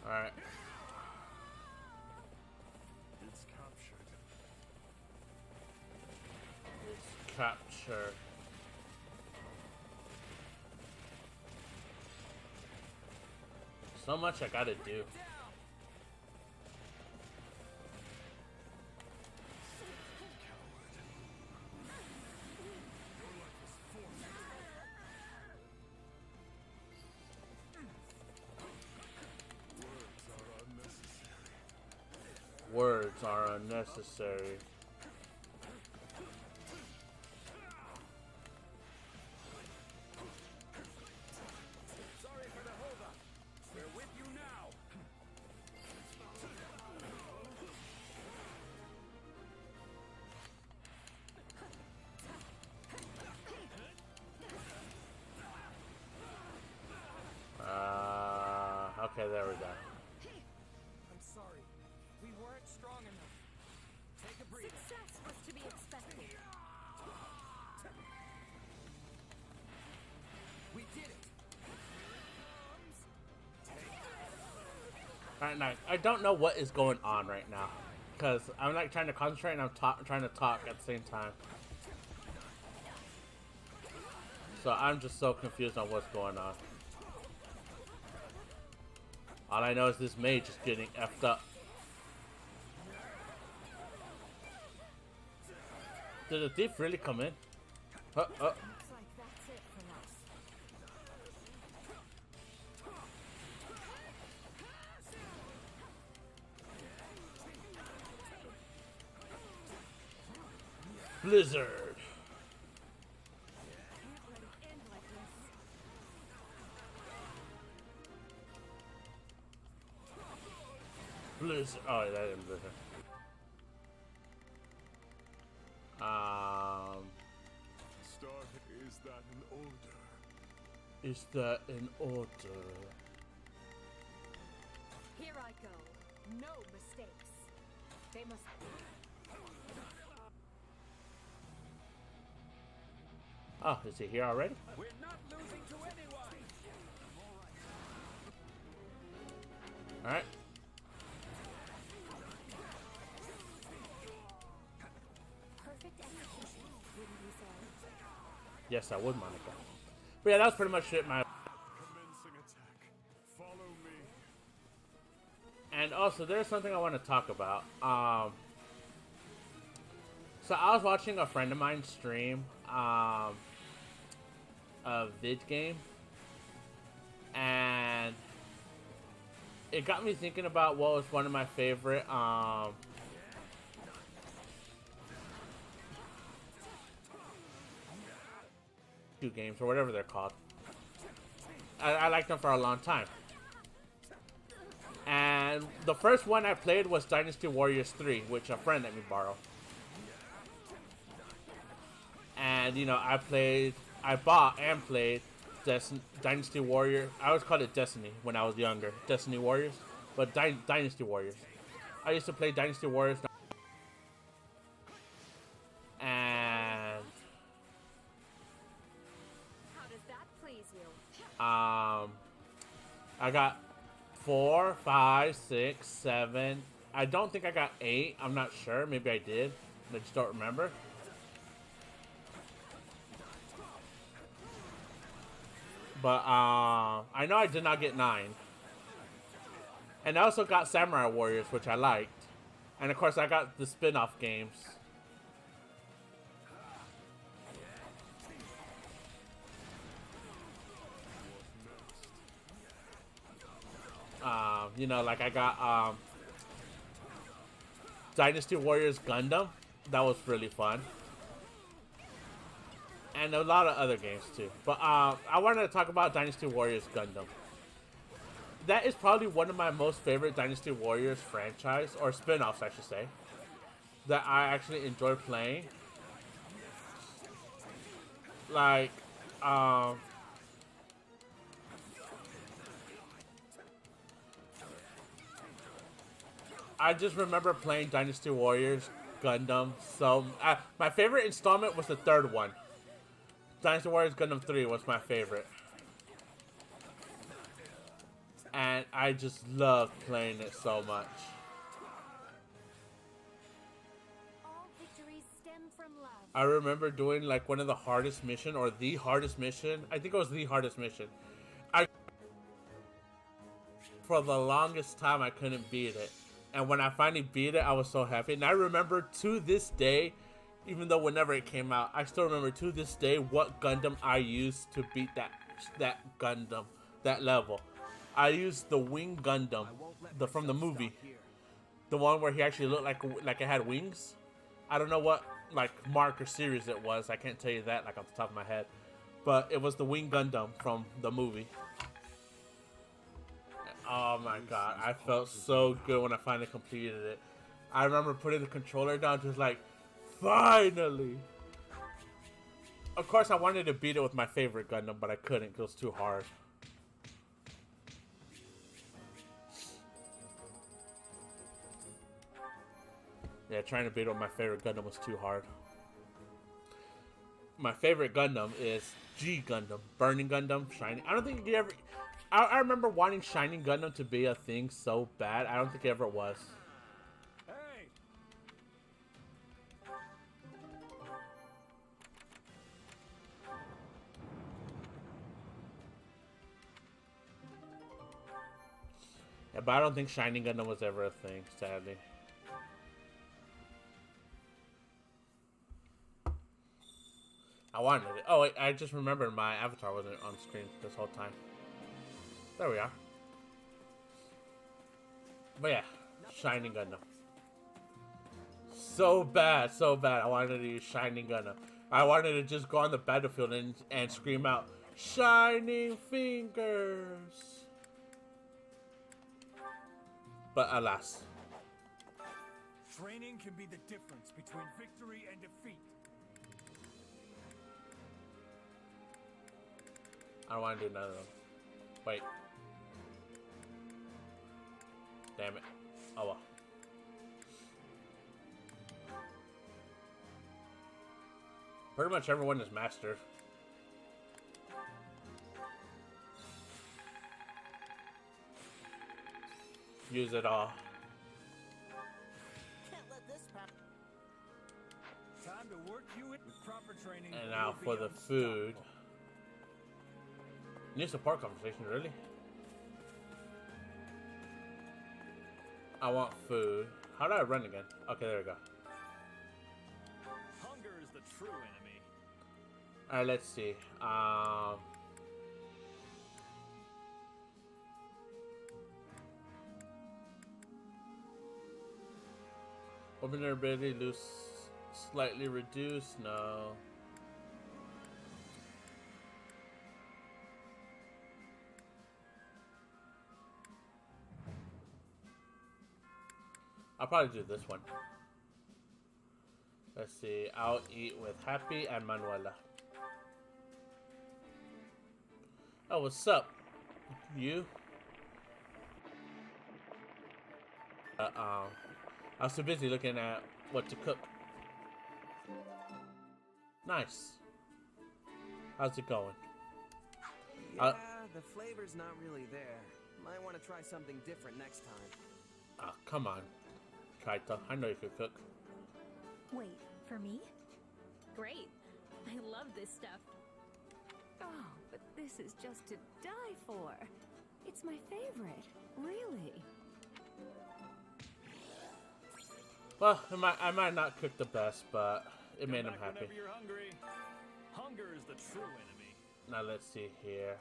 Alright.
It's captured.
Let's capture. So much I gotta do. Words are unnecessary.
Sorry for the holdup. We're with you now.
Okay, there we go.
I'm sorry. We weren't strong enough. Take a breather.
Success was to be expected.
We did it.
Alright, now, I don't know what is going on right now. Because I'm like trying to concentrate and I'm trying to talk at the same time. So I'm just so confused on what's going on. All I know is this mage is getting effed up. Did the thief really come in?
Looks like that's it for us.
Blizzard.
Can't let it end like this.
Blizzard. Oh, that didn't blizzard.
Start. Is that an order?
Is that in order?
Here I go. No mistakes. They must.
Oh, is he here already?
We're not losing to anyone.
All right.
Perfect execution, wouldn't you say?
Yes, I would, Monica. But yeah, that was pretty much it. My
Commencing attack. Follow me.
and also there's something I want to talk about. So I was watching a friend of mine stream a vid game, and it got me thinking about what was one of my favorite games or whatever they're called. I liked them for a long time. And the first one I played was Dynasty Warriors 3, which a friend let me borrow. And, you know, I bought and played Dynasty Warrior. I always called it Destiny when I was younger. Destiny Warriors. But Dynasty Warriors. I used to play Dynasty Warriors. And
How does that please you?
I got 4, 5, 6, 7. I don't think I got 8. I'm not sure. Maybe I did. I just don't remember. But I know I did not get 9. And I also got Samurai Warriors, which I liked. And of course I got the spin-off games. You know, like I got Dynasty Warriors Gundam. That was really fun. And a lot of other games too. But I wanted to talk about Dynasty Warriors Gundam. That is probably one of my most favorite Dynasty Warriors franchise, or spin-offs I should say, that I actually enjoy playing. Like, I just remember playing Dynasty Warriors Gundam. So my favorite installment was the third one. Dynasty Warriors Gundam 3 was my favorite. And I just love playing it so much.
All victories stem from love.
I remember doing like one of the hardest mission, or the hardest mission. I think it was the hardest mission. For the longest time I couldn't beat it. And when I finally beat it, I was so happy. And I remember to this day, even though whenever it came out, I still remember to this day what Gundam I used to beat that Gundam, that level. I used the Wing Gundam, from the movie, the one where he actually looked like it had wings. I don't know what like mark or series it was. I can't tell you that like off the top of my head, but it was the Wing Gundam from the movie. Oh my god, I felt so good when I finally completed it. I remember putting the controller down, just like, finally! Of course, I wanted to beat it with my favorite Gundam, but I couldn't because it was too hard. Yeah, trying to beat it with my favorite Gundam was too hard. My favorite Gundam is G Gundam, Burning Gundam, Shining. I don't think you ever... I remember wanting Shining Gundam to be a thing so bad. I don't think it ever was.
Hey!
Yeah, but I don't think Shining Gundam was ever a thing, sadly. I wanted it. Oh, wait, I just remembered my avatar wasn't on screen this whole time. There we are. But yeah, Shining Gundam. So bad, so bad. I wanted to use Shining Gundam. I wanted to just go on the battlefield and scream out, Shining Fingers! But alas.
Training can be the difference between victory and defeat.
I don't want to do none of them. Wait. Damn it. Oh well. Pretty much everyone is mastered. use it all.
Time to work you in with proper training.
And now for the food. New support conversation, really? I want food. How do I run again? Okay, there we go.
Hunger is the true enemy.
Alright, let's see. Open their ability, lose slightly reduced? No. I'll probably do this one. Let's see. I'll eat with Happy and Manuela. Oh, what's up? You? I was too busy looking at what to cook. Nice. How's it going?
Yeah, the flavor's not really there. Might want to try something different next time.
Oh, come on, Kaito. I know you could cook.
Wait, for me? Great. I love this stuff.
Oh, but this is just to die for. It's my favorite, really.
Well, I might not cook the best, but it made him happy.
Whenever you're hungry. Hunger is the true enemy.
Now let's see here.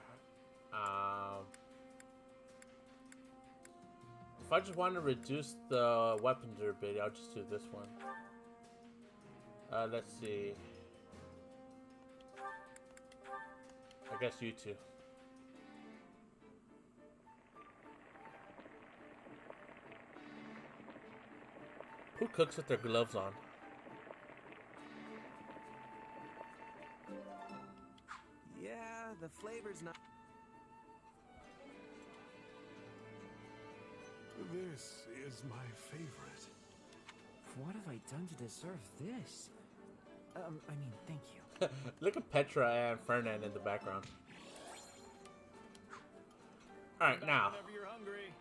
If I just want to reduce the weapon durability, I'll just do this one. Let's see. I guess you two. Who cooks with their gloves on?
Yeah, the flavor's not...
This is my favorite.
What have I done to deserve this? I mean, thank you.
Look at Petra and Fernand in the background. Alright, now.
Whenever you're hungry.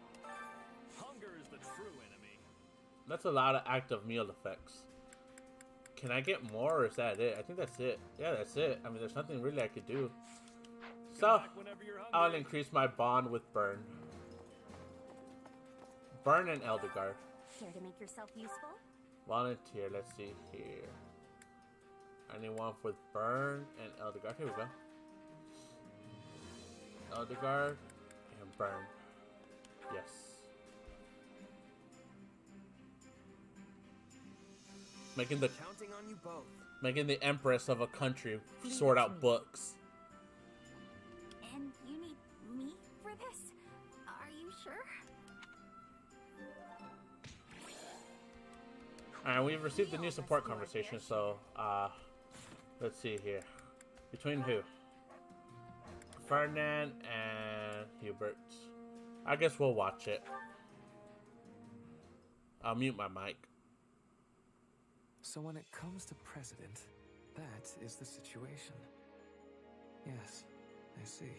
Hunger is the true enemy.
That's a lot of active meal effects. Can I get more, or is that it? I think that's it. Yeah, that's it. I mean, there's nothing really I could do. So, I'll increase my bond with Burn. Burn and Eldegard.
Care to make yourself useful?
Volunteer, let's see here. Anyone with Burn and Eldegard. Here we go. Eldegard and Burn. Yes. Making the
Counting on you both.
Making the empress of a country sort out books.
And you need me for this? Are you sure?
Alright, we've received a new support conversation, so let's see here. Between who? Ferdinand and Hubert. I guess we'll watch it. I'll mute my mic.
So when it comes to President, that is the situation. Yes, I see.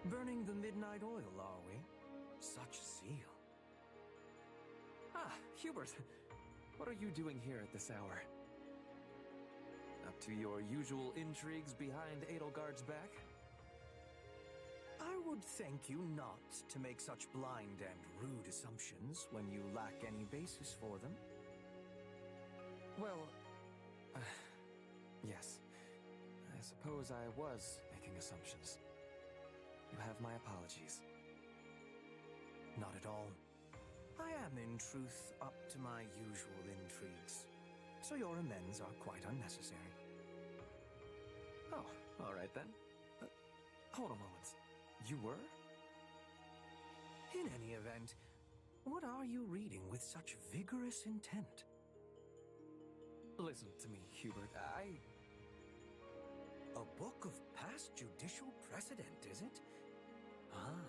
Burning the midnight oil, are we? Such zeal. Ah, Hubert. What are you doing here at this hour? Up to your usual intrigues behind Edelgard's back? I would thank you not to make such blind and rude assumptions when you lack any basis for them. Well, yes. I suppose I was making assumptions. You have my apologies. Not at all. I am, in truth, up to my usual intrigues, so your amends are quite unnecessary. Oh, all right then. Hold a moment. You were? In any event, what are you reading with such vigorous intent? Listen to me, Hubert. A book of past judicial precedent, is it? Ah.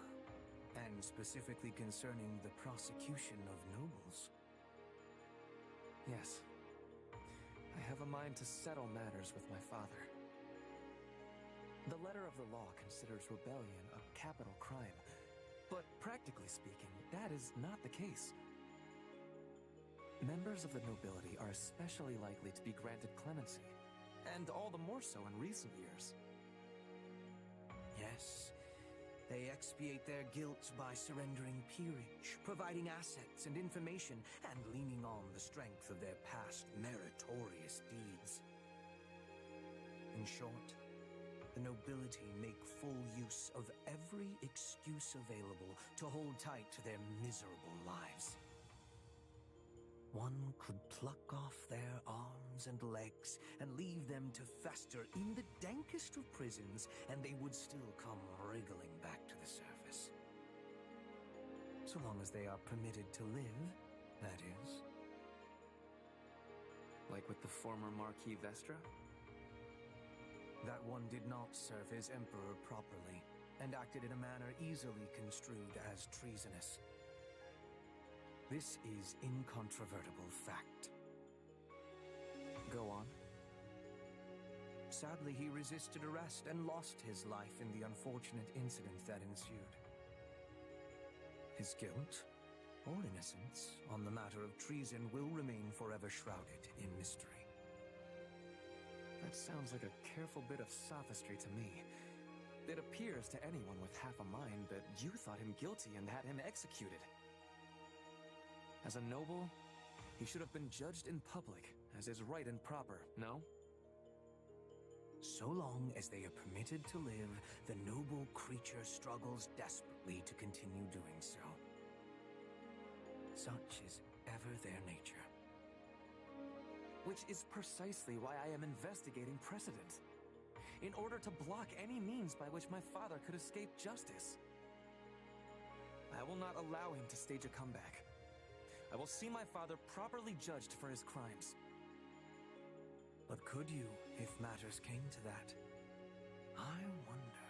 And specifically concerning the prosecution of nobles. Yes. I have a mind to settle matters with my father. The letter of the law considers rebellion a capital crime, but practically speaking, that is not the case. Members of the nobility are especially likely to be granted clemency, and all the more so in recent years.
Yes, they expiate their guilt by surrendering peerage, providing assets and information, and leaning on the strength of their past meritorious deeds. In short, the nobility make full use of every excuse available to hold tight to their miserable lives. One could pluck off their arms and legs and leave them to fester in the dankest of prisons, and they would still come wriggling back to the surface. So long as they are permitted to live, that is.
Like with the former Marquis Vestra?
That one did not serve his emperor properly, and acted in a manner easily construed as treasonous. This is incontrovertible fact.
Go on.
Sadly, he resisted arrest and lost his life in the unfortunate incident that ensued. His guilt, or innocence, on the matter of treason will remain forever shrouded in mystery.
That sounds like a careful bit of sophistry to me. It appears to anyone with half a mind that you thought him guilty and had him executed. As a noble, he should have been judged in public, as is right and proper, no?
So long as they are permitted to live, the noble creature struggles desperately to continue doing so. Such is ever their nature.
Which is precisely why I am investigating precedent. In order to block any means by which my father could escape justice. I will not allow him to stage a comeback. I will see my father properly judged for his crimes.
But could you, if matters came to that? I wonder.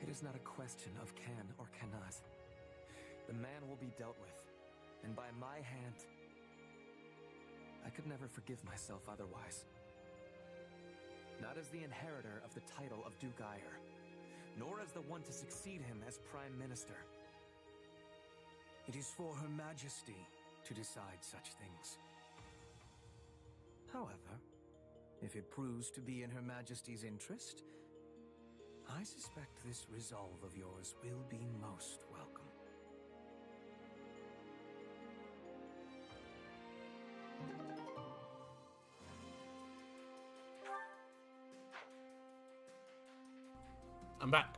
It is not a question of can or cannot. The man will be dealt with, and by my hand. I could never forgive myself otherwise. Not as the inheritor of the title of Duke Ire, nor as the one to succeed him as Prime Minister.
It is for Her Majesty to decide such things. However, if it proves to be in Her Majesty's interest, I suspect this resolve of yours will be most welcome.
I'm back.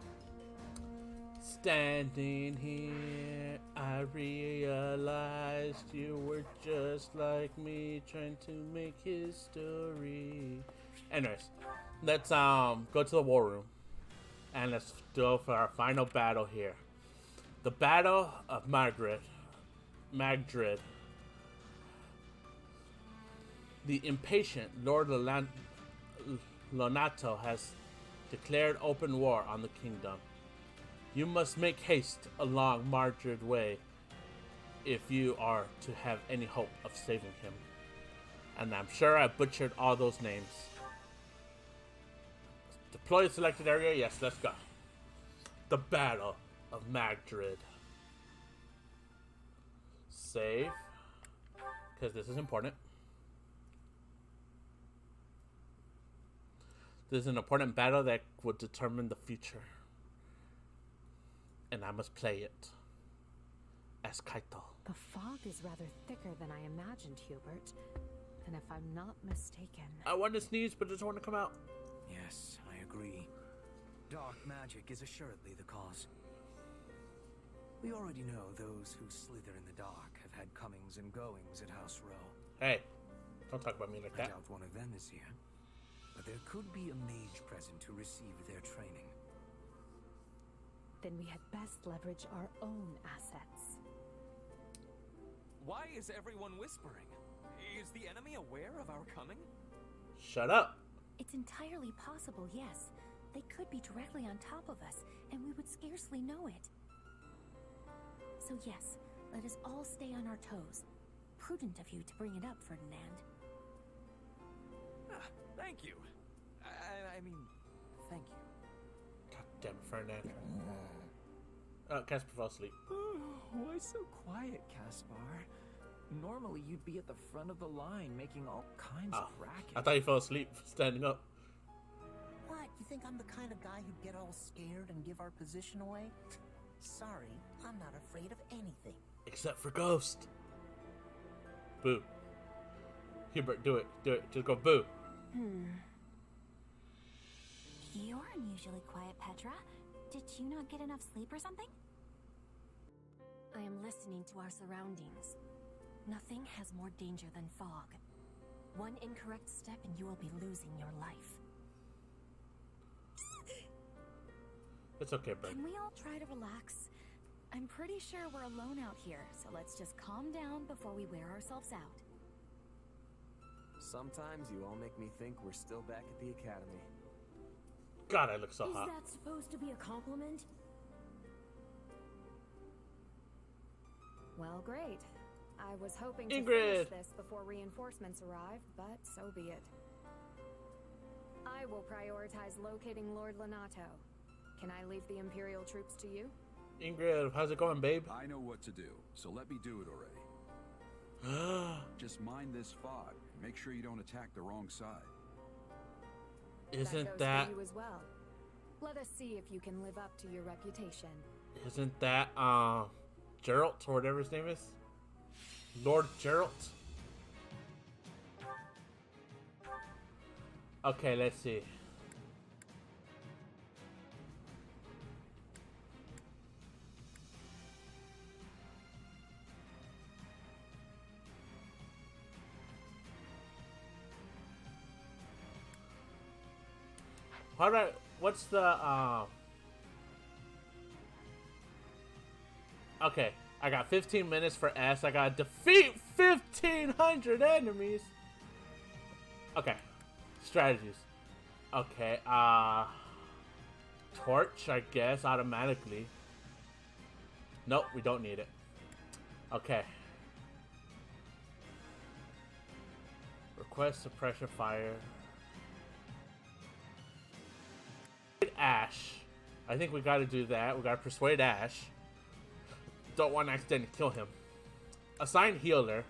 Standing here, I realized you were just like me, trying to make history. Anyways, let's go to the war room, and let's go for our final battle here. The Battle of Magdred. The impatient Lord Lonato has declared open war on the kingdom. You must make haste along Magdred Way if you are to have any hope of saving him. And I'm sure I butchered all those names. Deploy the selected area. Yes, let's go. The Battle of Magdred. Save, because this is important. This is an important battle that will determine the future. And I must play it as Kaito.
The fog is rather thicker than I imagined, Hubert. And if I'm not mistaken...
I want to sneeze, but it doesn't want to come out.
Yes, I agree. Dark magic is assuredly the cause. We already know those who slither in the dark have had comings and goings at House Row.
Hey, don't talk about me like that.
I doubt one of them is here. But there could be a mage present to receive their training.
Then we had best leverage our own assets.
Why is everyone whispering? Is the enemy aware of our coming?
Shut up.
It's entirely possible, yes. They could be directly on top of us, and we would scarcely know it. So yes, let us all stay on our toes. Prudent of you to bring it up, Ferdinand.
Thank you. I mean, thank you.
God damn it, Ferdinand. Casper fell asleep.
Why so quiet, Caspar? Normally you'd be at the front of the line making all kinds of racket.
I thought you fell asleep standing up.
What? You think I'm the kind of guy who'd get all scared and give our position away? Sorry, I'm not afraid of anything.
Except for Ghost. Boo. Hubert, do it. Do it. Just go boo.
You're unusually quiet, Petra. Did you not get enough sleep or something? I am listening to our surroundings. Nothing has more danger than fog. One incorrect step and you will be losing your life.
It's okay, Brent.
Can we all try to relax? I'm pretty sure we're alone out here, so let's just calm down before we wear ourselves out.
Sometimes you all make me think we're still back at the academy.
God, I look so hot.
Is that supposed to be a compliment?
Well, great. I was hoping to
Ingrid!
finish this before reinforcements arrived, but so be it. I will prioritize locating Lord Lenato. Can I leave the Imperial troops to you?
Ingrid, how's it going, babe?
I know what to do, so let me do it already. Just mind this fog. Make sure you don't attack the wrong side.
Isn't
goes
that...
for you as well. Let us see if you can live up to your reputation.
Isn't that, Geralt, or whatever his name is? Lord Geralt? Okay, let's see. Alright, what's the, okay, I got 15 minutes for S. I gotta defeat 1,500 enemies. Okay, strategies. Okay, torch, I guess, automatically. Nope, we don't need it. Okay. Request suppression fire. Ash. I think we gotta do that. We gotta persuade Ash. Don't want to accidentally kill him. Assign healer.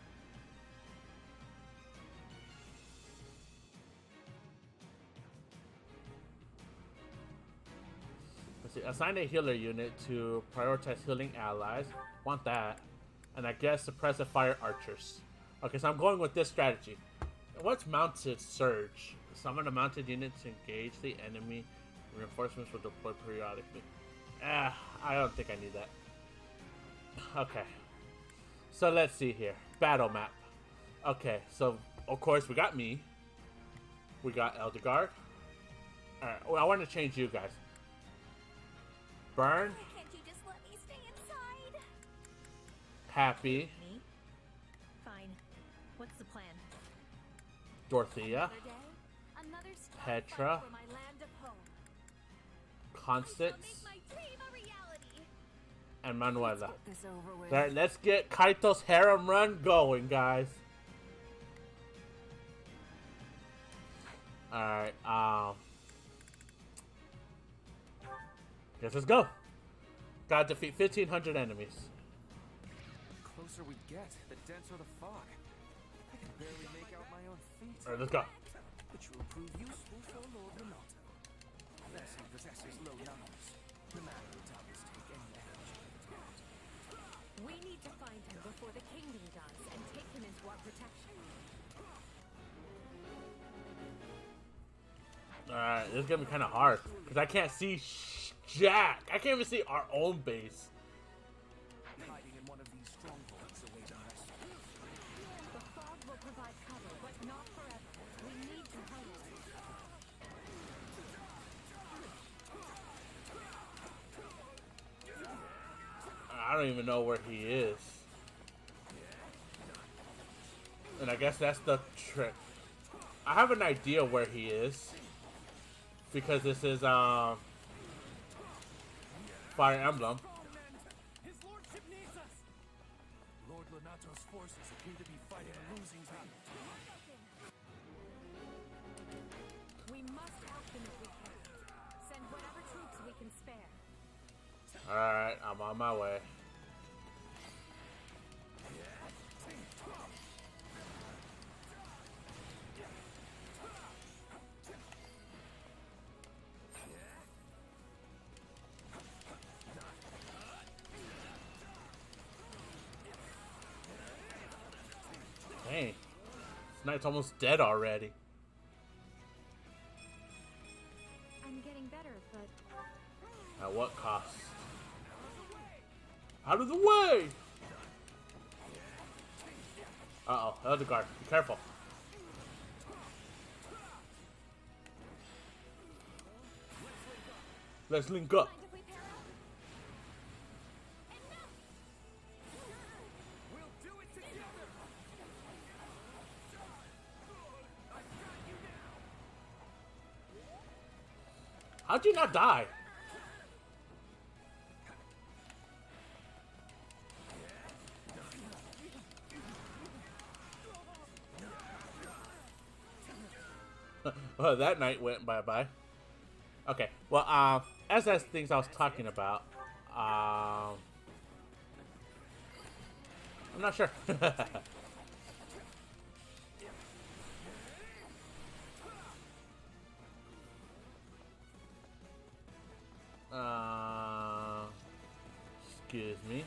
Let's see. Assign a healer unit to prioritize healing allies. Want that. And I guess suppressive fire archers. Okay, so I'm going with this strategy. What's mounted surge? Summon a mounted unit to engage the enemy. Reinforcements will deploy periodically. I don't think I need that. Okay. So let's see here. Battle map. Okay, so of course we got me. We got Eldegard. Alright, well, I want to change you guys. Burn.
Can't you just let me stay inside?
Happy.
Me? Fine. What's the plan?
Dorothea.
Another day, another strong
Petra.
fight for my land of home.
Constance.
Make my dream a reality.
And Manuela.
This over with.
Alright, let's get Kaito's harem run going, guys. Alright, guess let's go. Gotta defeat 1,500 enemies.
The closer we get, the denser the fog. I can barely make out my own feet.
Alright, let's go.
Which will prove useful for Lord Renato. Unless he possesses low numbers. The man will doubtless take any action.
We need to find him before the kingdom does and take him into our protection.
Alright, this is gonna be kind of hard. Because I can't see jack. I can't even see our own base.
Hiding in one of these strongholds away the rest.
The fog will provide cover, but not forever. We need to hurry.
I don't even know where he is. And I guess that's the trick. I have an idea where he is. Because this is, Fire Emblem.
His lordship needs us! Lord Lenato's forces appear to be fighting a losing battle.
We must help them if we can. Send whatever troops we can spare.
Alright, I'm on my way. knight's almost dead already.
I'm getting better, but
At what cost? Out of the way! Uh-oh, other guard. Be careful. Let's link up.
mind if we pair up?
We'll do it together!
How'd you not die? Well, that night went bye-bye. Okay, well, as that's things I was talking about, I'm not sure. Excuse me.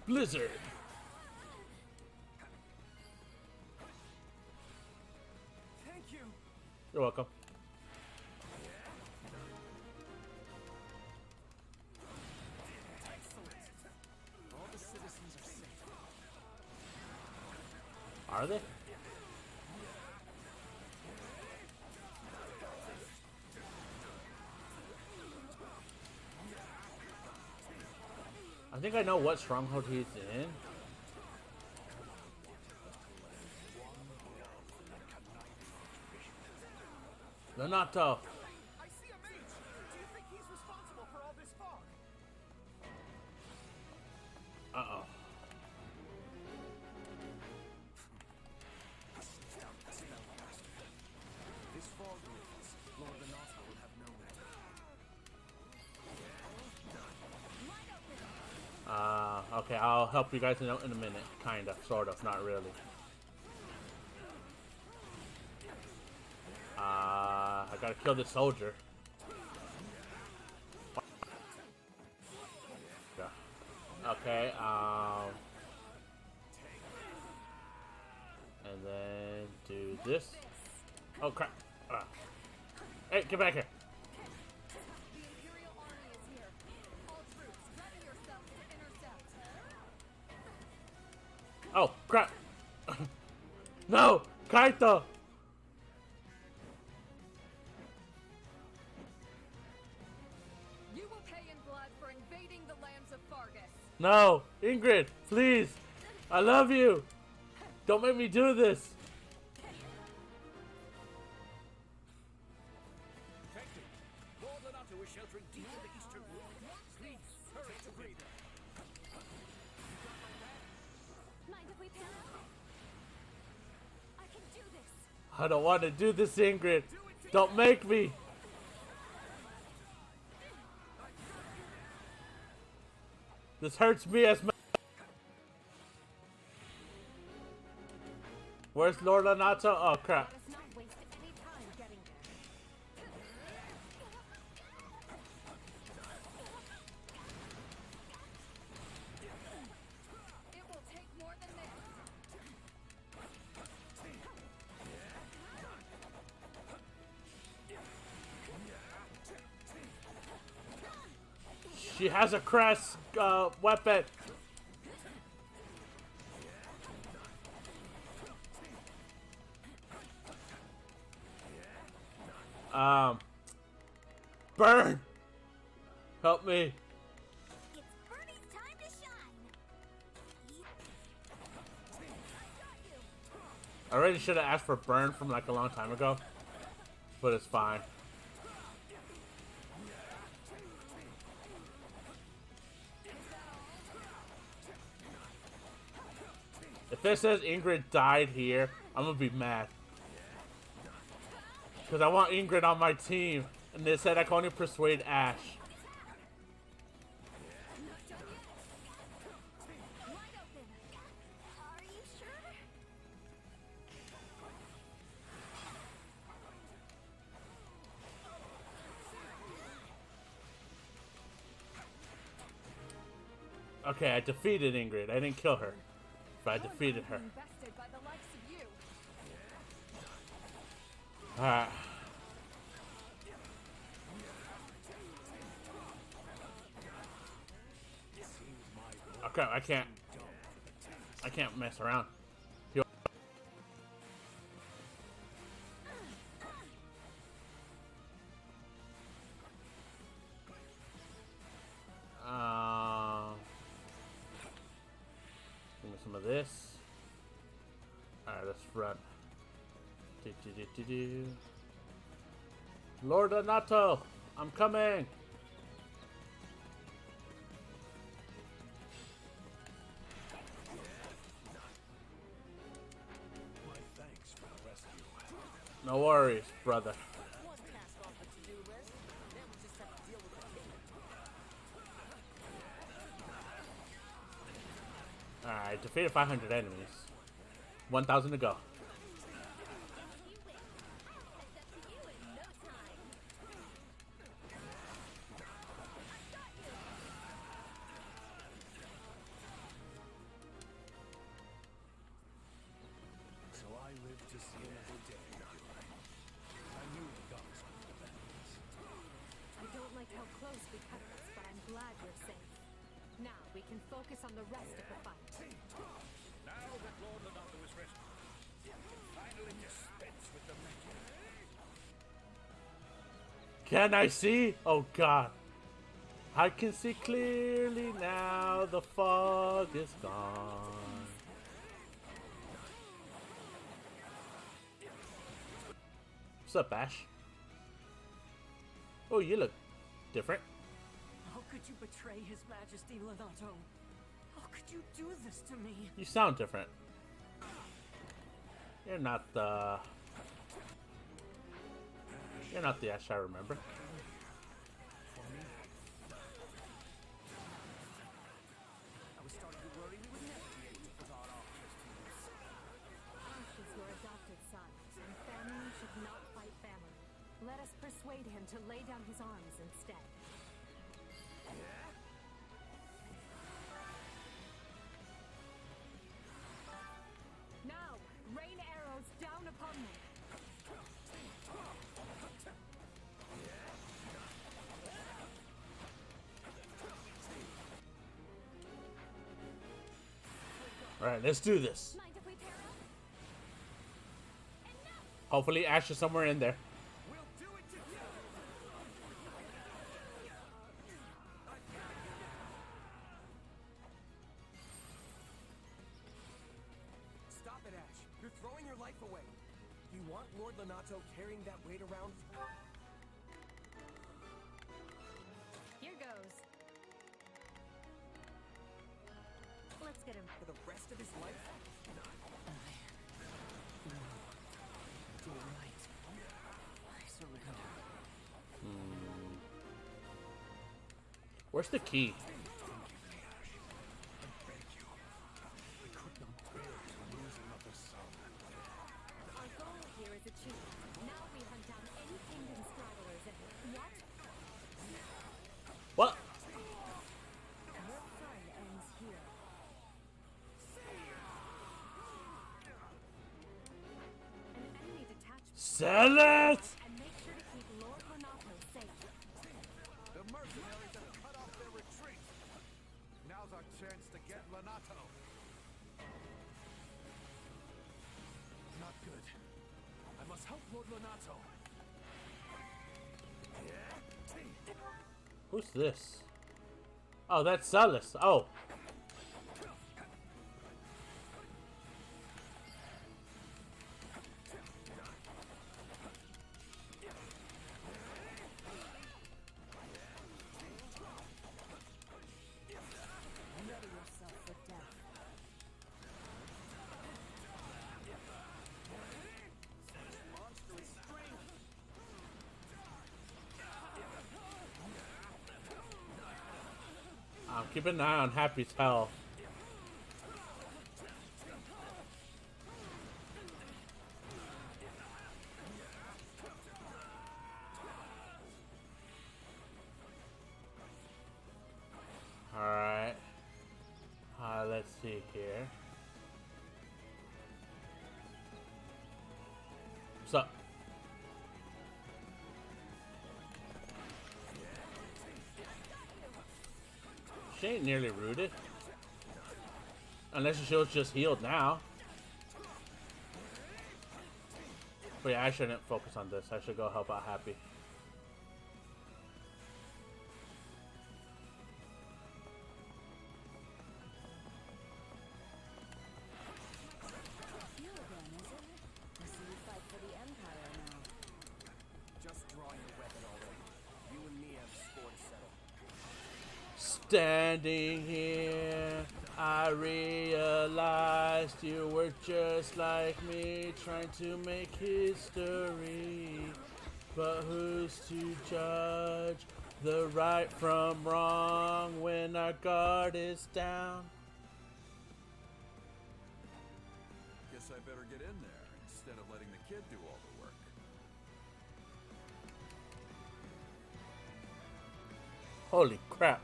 Blizzard.
Thank you.
You're welcome.
Excellent. All the citizens are safe.
Are they? I think I know what stronghold he's in. Renato.
I see a mage. Do you think he's responsible for all this fog?
Uh-oh.
This fog rings. Lord Renato will have known it.
Okay, I'll help you guys in a minute. Kinda, sort of, not really. I gotta kill this soldier. Okay, and then do this. Oh crap. Hey, get back here.
The Imperial Army is here. All troops, ready yourselves to intercept.
Oh crap. No, Kaito.
You will pay in blood for invading the lands of Fargus.
No, Ingrid, please. I love you. Don't make me do this.
Lord Renato is sheltering deep in the eastern wall. Please, hurry to breathe.
Mind if we pair up? I can do this.
I don't want to do this, Ingrid. Don't make me. This hurts me as much. Where's Lord Renato? Oh crap.
Let us not waste any time getting there.
It will take more than this.
She has a crest weapon. Burn! Help me.
It's Bernie's time to shine.
I already should have asked for burn from like a long time ago, but it's fine. If it says Ingrid died here, I'm gonna be mad. Because I want Ingrid on my team. And they said I can only persuade Ash.
Are you sure?
Okay, I defeated Ingrid. I didn't kill her, but I defeated her.
Invested by the likes of you.
Alright. Okay, I can't mess around. Give me some of this. Alright, let's run. Lord Anato, I'm coming. No worries, brother. Alright, defeated 500 enemies. 1,000 to go.
So I lived to see another day. I knew the gods would prevent this.
I don't like how close we cut this, but I'm glad you're safe. Now we can focus on the rest of the fight.
Now that Lord Lonato is rescued, you can finally dispense with the magic.
Can I see? Oh god. I can see clearly now. The fog is gone. What's up, Ash? Oh, you look different.
How could you betray His Majesty Lonato? How could you do this to me?
You sound different. You're not the Ash I remember.
I was starting to worry we would never be able to put our arms to
Ash is your adopted son, and family should not fight family. Let us persuade him to lay down his arms instead. Now, rain arrows down upon them.
Alright, let's do this.
Mind if we pair up?
Hopefully Ash is somewhere in there.
We'll do it together.
Stop it, Ash. You're throwing your life away. You want Lord Lonato carrying that weight around?
Here goes.
Let's get him.
For the rest of his life?
Do right. I surrender.
Where's the key?
Our goal here is achieved. Now we hunt down any kingdom stragglers and what?
What?
Your fun ends here. An enemy detachment.
Sell it!
And make sure to keep Lord Lonato safe.
The mercenaries have cut off their retreat. Now's our chance to get Lonato. Not good. I must help Lord Lonato.
Who's this? Oh, that's Celis. Oh.
Ready yourself for death.
Monstrous strength!
Keep an eye on Happy's health. Alright. Let's see here. What's up? She ain't nearly rooted. Unless she was just healed now. But yeah, I shouldn't focus on this. I should go help out Happy. Standing here, I realized you were just like me, trying to make history. But who's to judge the right from wrong when our guard is down?
Guess I better get in there instead of letting the kid do all the work.
Holy crap.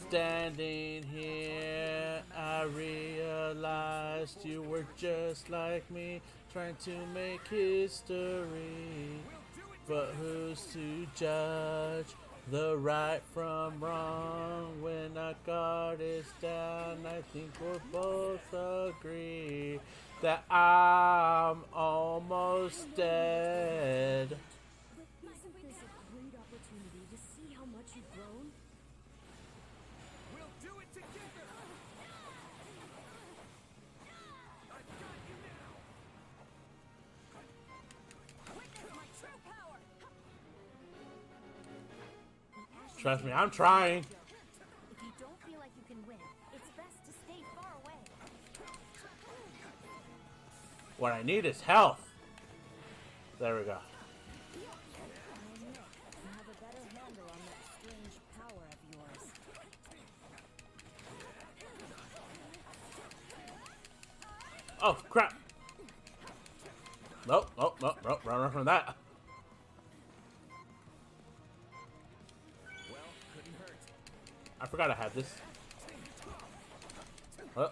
Standing here, I realized you were just like me, trying to make history. But who's to judge the right from wrong when our guard is down? I think we'll both agree that I'm almost dead.
Isn't this a great opportunity to see how much you've grown?
We'll do it together! I've got you now! Witness my true power!
Trust me, I'm trying.
If you don't feel like you can win, it's best to stay far away.
What I need is health. There we go. Oh, crap. Nope, nope, nope, nope. Run from that.
Well, couldn't hurt.
I forgot I had this. Oh.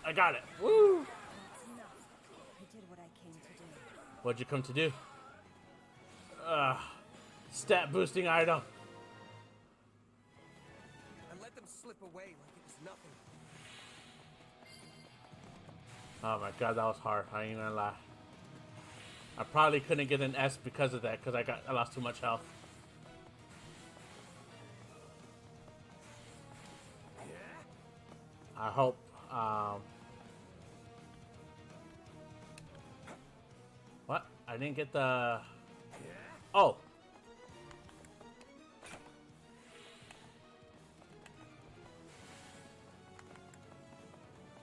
I got it. Woo!
I did what I came to do.
What'd you come to do? Stat boosting item.
I let them slip away like it was nothing.
Oh my god, that was hard. I ain't gonna lie. I probably couldn't get an S because of that, because I lost too much health. I hope. What? I didn't get the. Oh.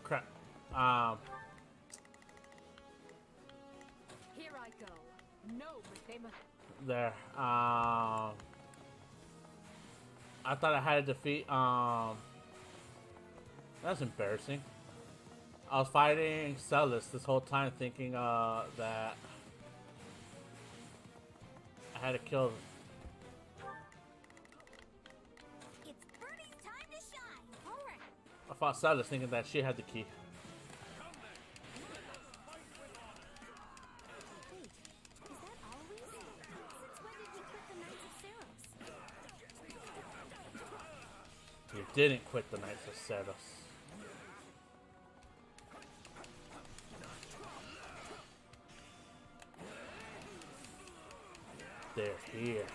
Crap.
Here I go. No, but they must.
There. I thought I had to defeat. That's embarrassing. I was fighting Celis this whole time, thinking that I had to kill.
It's Birdie's time to shine. All right.
I fought Celis, thinking that she had the key.
Wait, is that always? Since when did you quit the Knights of Ceros?
You didn't quit the Knights of Ceros. They're here.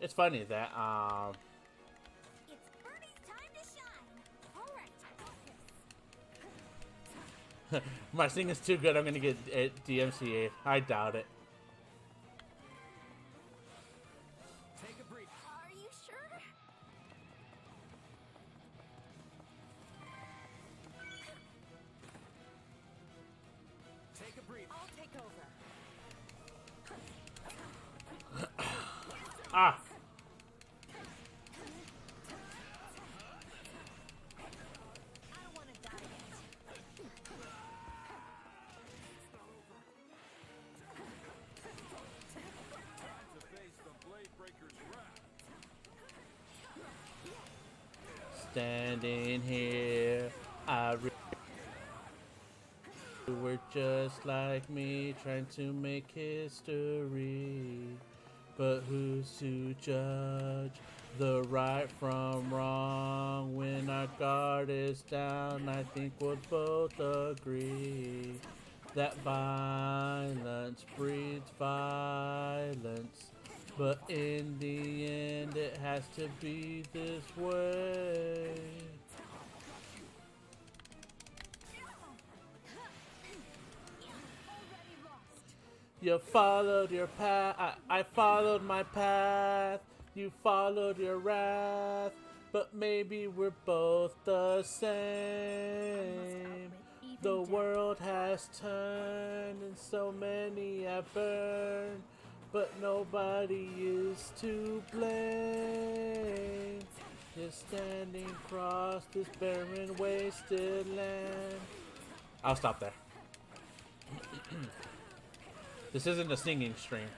it's funny that
It's Birdie's time to shine. All right,
my singing's too good. I'm gonna get DMCA. I doubt it.
Take a breath.
Are you sure?
Take a breath.
I'll take over.
Ah.
I don't want to die yet.
Time to face the Blade Breaker's wrath.
Standing here, you were just like me, trying to make history. But who's to judge the right from wrong? When our guard is down, I think we'll both agree that violence breeds violence. But in the end, it has to be this way. You followed your path, I followed my path. You followed your wrath, but maybe we're both the same. The world has turned and so many have burned, but nobody is to blame. Just standing across this barren, wasted land. I'll stop there. This isn't a singing stream.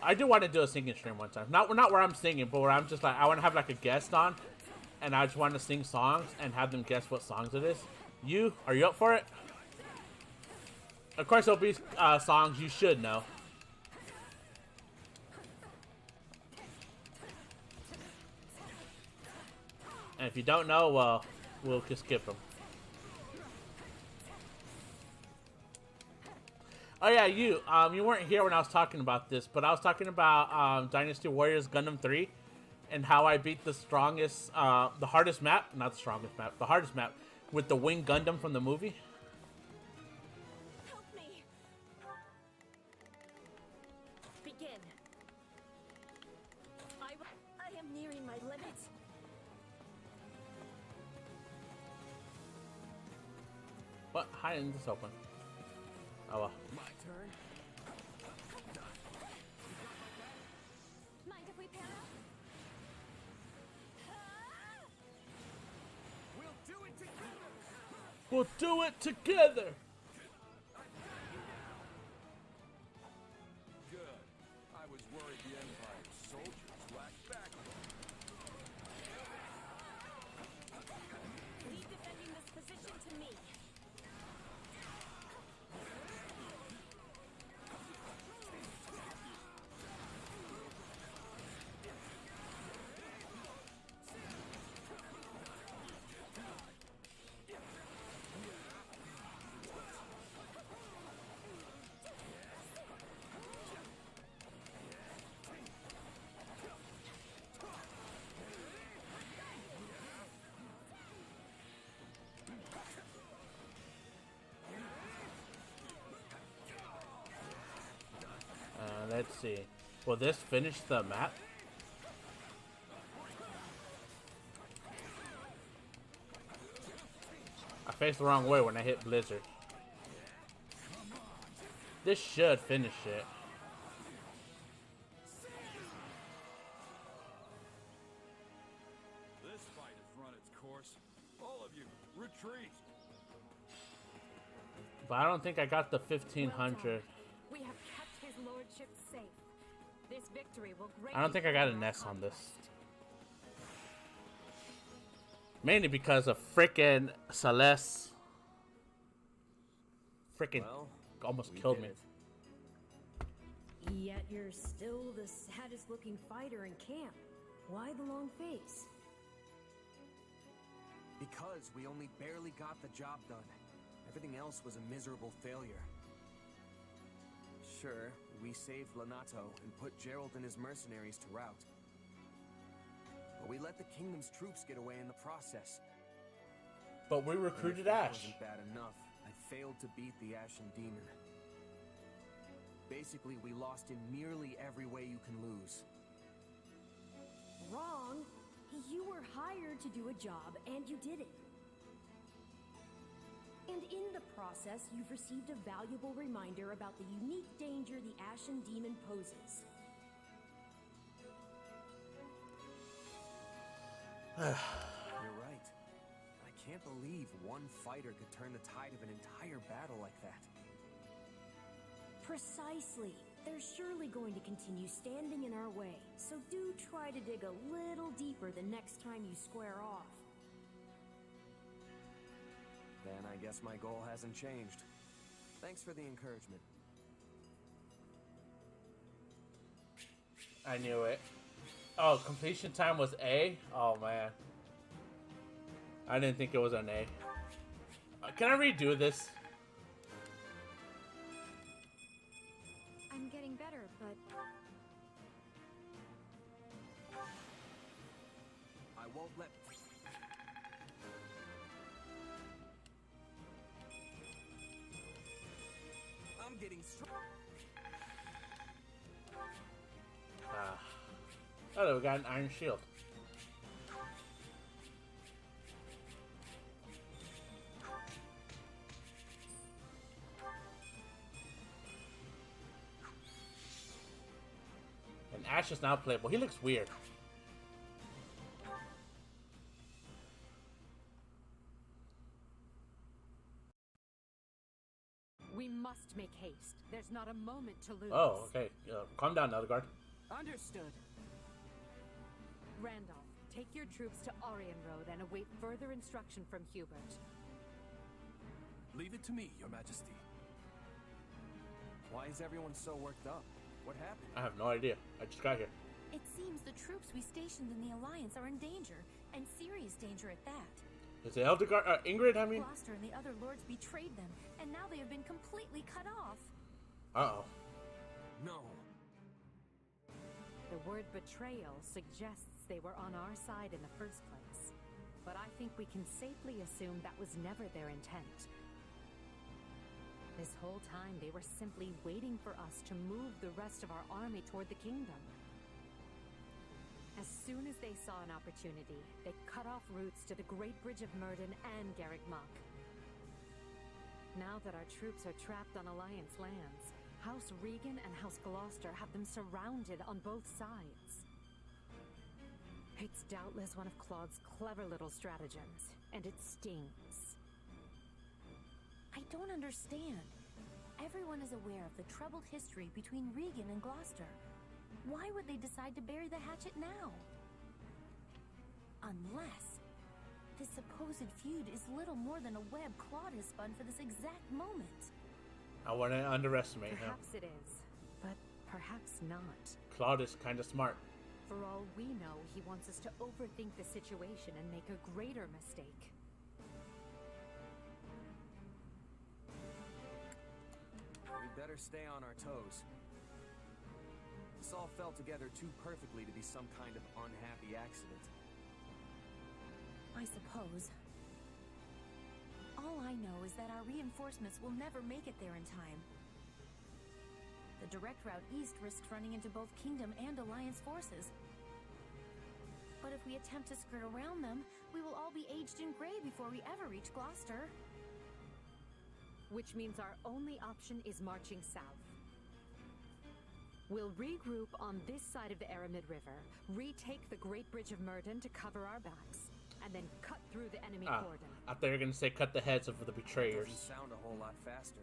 I do want to do a singing stream one time. Not where I'm singing, but where I'm just like, I want to have like a guest on, and I just want to sing songs and have them guess what songs it is. Are you up for it? Of course, there'll be songs you should know. And if you don't know, well, we'll just skip them. Oh yeah, you weren't here when I was talking about this, but I was talking about Dynasty Warriors Gundam 3 and how I beat the strongest, the hardest map, not the strongest map, the hardest map with the Wing Gundam from the movie.
Help me. Begin. I am nearing my limits.
What? How didn't this open? Oh well.
My turn.
Mind if we pair up?
We'll do it together.
We'll do it together.
Good. I was worried the Empire's soldiers lacked backbone.
Leave defending this position to me.
Let's see. Will this finish the map? I faced the wrong way when I hit Blizzard. This should finish it.
This fight has run its course. All of you, retreat.
But I don't think I got the 1500.
We have kept his lordship safe. This victory will
I don't think I got an S on this. Mainly because of frickin' Celeste. Frickin' almost killed me.
Yet you're still the saddest looking fighter in camp. Why the long face?
Because we only barely got the job done. Everything else was a miserable failure. Sure, we saved Lonato and put Gerald and his mercenaries to rout. But we let the kingdom's troops get away in the process.
But we recruited
And if that
Ash.
wasn't bad enough, I failed to beat the Ashen Demon. Basically, we lost in nearly every way you can lose.
Wrong. You were hired to do a job, and you did it. And in the process, you've received a valuable reminder about the unique danger the Ashen Demon poses.
You're right. I can't believe one fighter could turn the tide of an entire battle like that.
Precisely. They're surely going to continue standing in our way, so do try to dig a little deeper the next time you square off.
Then I guess my goal hasn't changed. Thanks for the encouragement.
I knew it. Oh, completion time was A? Oh, man. I didn't think it was an A. Can I redo this?
I'm getting better, but
I won't let... I'm getting strong.
Oh, we got an iron shield. And Ash is now playable. He looks weird.
we must make haste. There's not a moment to lose.
Oh, okay. Calm down, Elderguard.
Understood. Randolph, take your troops to Orion Road and await further instruction from Hubert.
Leave it to me, Your Majesty.
Why is everyone so worked up? What happened?
I have no idea. I just got here.
It seems the troops we stationed in the Alliance are in danger, and serious danger at that.
Is it Elderguard? Ingrid, I mean?
Gloucester and the other lords betrayed them, and now they have been completely cut off.
Uh-oh.
No.
The word betrayal suggests they were on our side in the first place. But I think we can safely assume that was never their intent. This whole time they were simply waiting for us to move the rest of our army toward the kingdom. As soon as they saw an opportunity, they cut off routes to the Great Bridge of Myrden and Garrick Mach. Now that our troops are trapped on Alliance lands, House Regan and House Gloucester have them surrounded on both sides. It's doubtless one of Claude's clever little stratagems, and it stings.
I don't understand. Everyone is aware of the troubled history between Regan and Gloucester. Why would they decide to bury the hatchet now? Unless this supposed feud is little more than a web Claude has spun for this exact moment.
I want to underestimate him.
Perhaps it is, but perhaps not.
Claude is kind of smart.
For all we know, he wants us to overthink the situation and make a greater mistake.
We'd better stay on our toes. This all fell together too perfectly to be some kind of unhappy accident.
I suppose. All I know is that our reinforcements will never make it there in time. The direct route east risks running into both Kingdom and Alliance forces. But if we attempt to skirt around them, we will all be aged in gray before we ever reach Gloucester.
Which means our only option is marching south. We'll regroup on this side of the Aramid River, retake the Great Bridge of Myrden to cover our backs, and then cut through the enemy cordon.
I thought you were going to say cut the heads of the betrayers.
That doesn't sound a whole lot faster.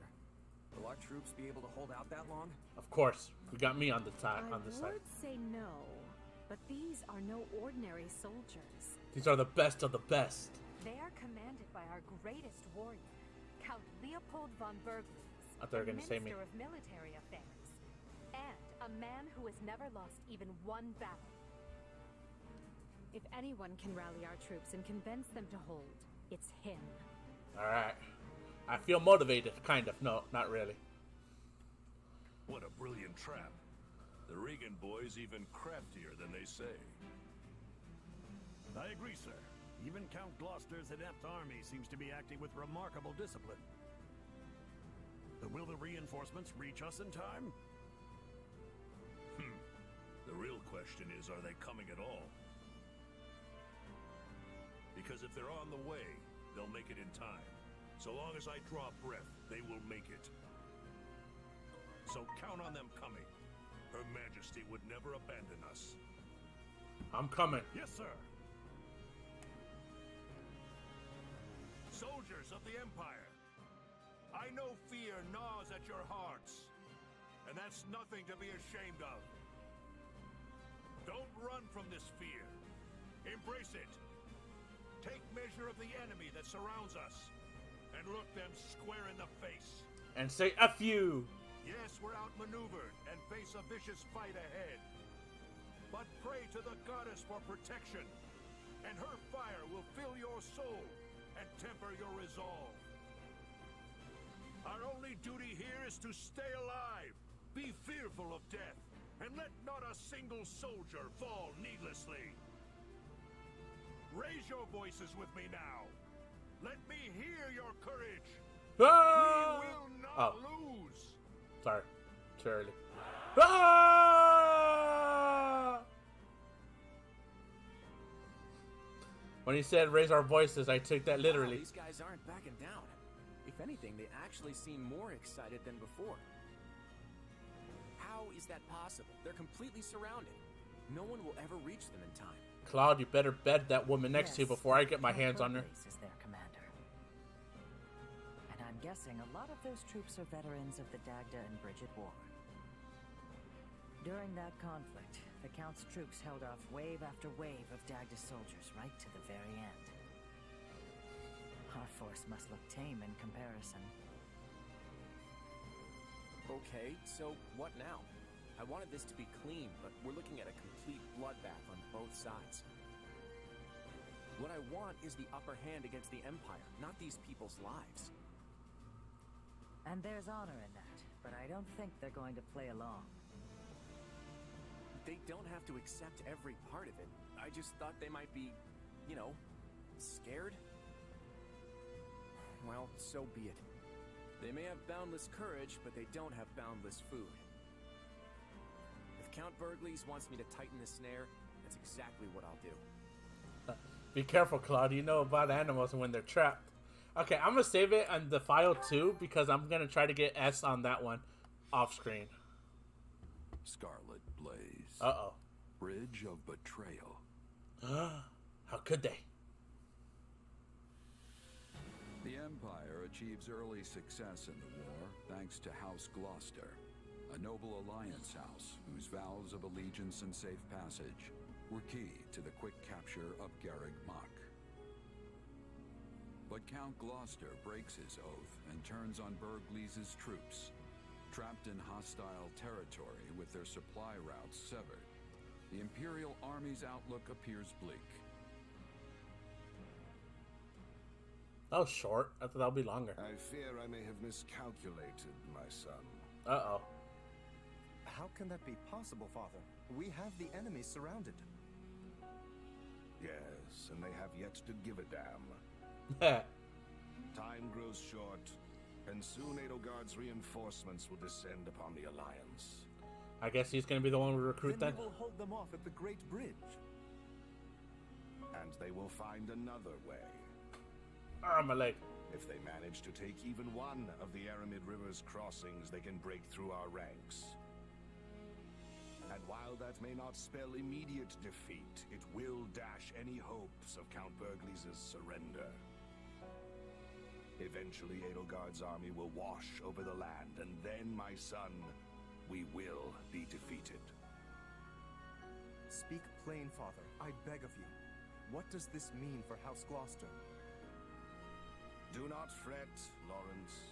Will our troops be able to hold out that long?
Of course. We got me on the side.
I would say no, but these are no ordinary soldiers.
These are the best of the best.
They are commanded by our greatest warrior, Count Leopold von Berglitz,
I thought you were going to say me.
Minister of Military Affairs, and a man who has never lost even one battle. If anyone can rally our troops and convince them to hold, it's him.
Alright. I feel motivated, kind of. No, not really.
What a brilliant trap. The Regan boys even craftier than they say.
I agree, sir. Even Count Gloucester's inept army seems to be acting with remarkable discipline. But will the reinforcements reach us in time?
The real question is, are they coming at all? Because if they're on the way, they'll make it in time. So long as I draw breath, they will make it. So count on them coming. Her Majesty would never abandon us.
I'm coming.
Yes, sir.
Soldiers of the Empire, I know fear gnaws at your hearts, and that's nothing to be ashamed of. Don't run from this fear. Embrace it. Take measure of the enemy that surrounds us, and look them square in the face.
And say F you!
Yes, we're outmaneuvered and face a vicious fight ahead. But pray to the goddess for protection, and her fire will fill your soul and temper your resolve. Our only duty here is to stay alive, be fearful of death, and let not a single soldier fall needlessly. Raise your voices with me now. Let me hear your courage.
Ah!
We will not lose.
Sorry. Too early. Ah! When he said raise our voices, I took that literally.
Wow, these guys aren't backing down. If anything, they actually seem more excited than before. How is that possible? They're completely surrounded. No one will ever reach them in time.
Claude, you better bed that woman next to you before I get my hands on her.
Is their commander. And I'm guessing a lot of those troops are veterans of the Dagda and Bridget War. During that conflict, the Count's troops held off wave after wave of Dagda soldiers right to the very end. Our force must look tame in comparison.
Okay, so what now? I wanted this to be clean, but we're looking at a complete bloodbath on both sides. What I want is the upper hand against the Empire, not these people's lives.
And there's honor in that, but I don't think they're going to play along.
They don't have to accept every part of it. I just thought they might be, you know, scared. Well, so be it. They may have boundless courage, but they don't have boundless food. If Count Burgles wants me to tighten the snare, that's exactly what I'll do.
Be careful, Claude. You know about animals when they're trapped. Okay, I'm going to save it on the file too, because I'm going to try to get S on that one off screen.
Scarlet Blaze.
Uh-oh.
Bridge of Betrayal.
How could they?
The Empire achieves early success in the war thanks to House Gloucester, a noble alliance house whose vows of allegiance and safe passage were key to the quick capture of Garreg Mach. But Count Gloucester breaks his oath and turns on Burgles' troops, trapped in hostile territory with their supply routes severed. The Imperial Army's outlook appears bleak.
That was short. I thought that would be longer.
I fear I may have miscalculated, my son.
Uh-oh.
How can that be possible, Father? We have the enemy surrounded.
Yes, and they have yet to give a damn. Time grows short, and soon Edelgard's reinforcements will descend upon the Alliance.
I guess he's going to be the one we recruit then.
We will hold them off at the Great Bridge.
And they will find another way.
My leg.
If they manage to take even one of the Aramid River's crossings, they can break through our ranks. And while that may not spell immediate defeat, it will dash any hopes of Count Burgles' surrender. Eventually, Edelgard's army will wash over the land, and then, my son, we will be defeated.
Speak plain, Father. I beg of you. What does this mean for House Gloucester?
Do not fret, Lawrence.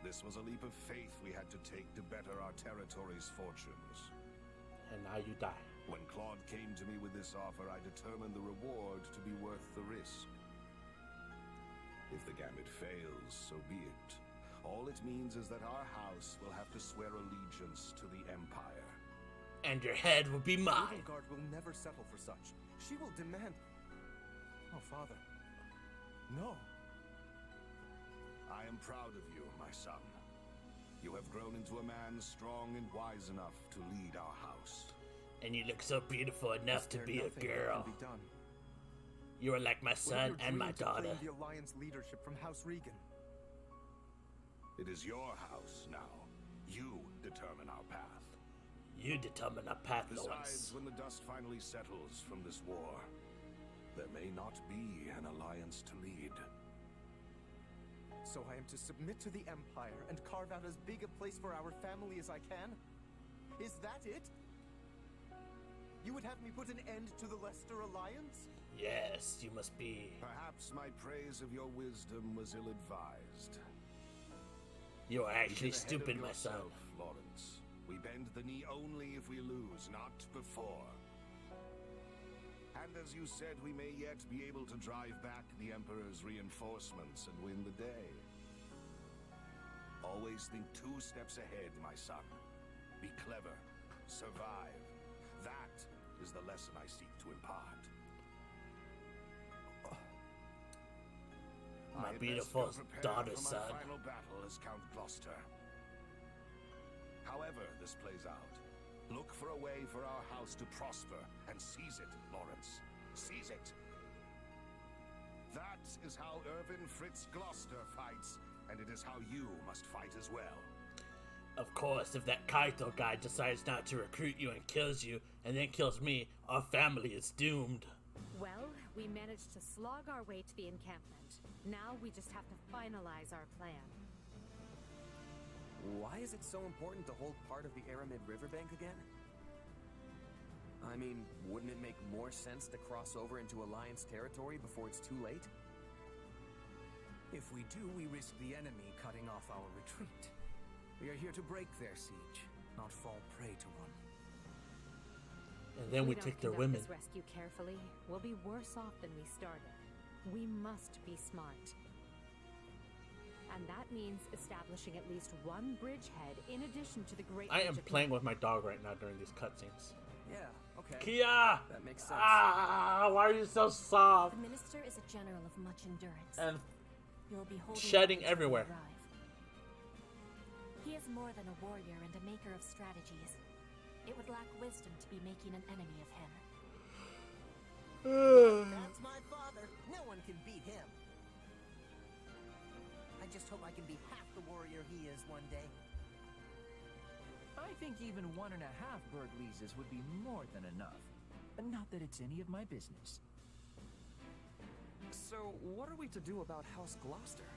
This was a leap of faith we had to take to better our territory's fortunes.
And now you die.
When Claude came to me with this offer, I determined the reward to be worth the risk. If the gambit fails, so be it. All it means is that our house will have to swear allegiance to the Empire.
And your head will be mine.
Edelgard will never settle for such. She will demand... Oh, Father. No.
I am proud of you, my son. You have grown into a man strong and wise enough to lead our house.
And you look so beautiful enough to be a girl. You are like my son and my daughter.
The Alliance leadership from House Regan.
It is your house now. You determine our path.
You determine our path, Lawrence.
Besides, when the dust finally settles from this war, there may not be an alliance to lead.
So I am to submit to the Empire and carve out as big a place for our family as I can? Is that it? You would have me put an end to the Leicester Alliance?
Yes, you must be.
Perhaps my praise of your wisdom was ill-advised.
You are actually stupid, my son.
Lawrence. We bend the knee only if we lose, not before. And as you said, we may yet be able to drive back the Emperor's reinforcements and win the day. Always think 2 steps ahead, my son. Be clever. Survive. That is the lesson I seek to impart.
My beautiful daughter's son.
My final battle as Count Gloucester. However this plays out, look for a way for our house to prosper and seize it, Lawrence. Seize it. That is how Irvin Fritz Gloucester fights, and it is how you must fight as well.
Of course, if that Kaito guy decides not to recruit you and kills you, and then kills me, our family is doomed.
Well, we managed to slog our way to the encampment. Now we just have to finalize our plan.
Why is it so important to hold part of the Aramid riverbank again? I mean, wouldn't it make more sense to cross over into Alliance territory before it's too late?
If we do, we risk the enemy cutting off our retreat. We are here to break their siege, not fall prey to one.
And then we take their women.
If we don't conduct this rescue carefully, we'll be worse off than we started. We must be smart. And that means establishing at least one bridgehead in addition to the Great
I
Bridge
am
of
playing with my dog right now during these cutscenes.
Yeah, okay.
Kia!
That makes sense.
Ah, why are you so soft?
The minister is a general of much endurance.
And
You'll be holding
shedding
on until we
everywhere.
arrive. He is more than a warrior and a maker of strategies. It would lack wisdom to be making an enemy of him.
That's my father. No one can beat him. I just hope I can be half the warrior he is one day.
I think even 1.5 Burgleases would be more than enough. Not that it's any of my business.
So, what are we to do about House Gloucester?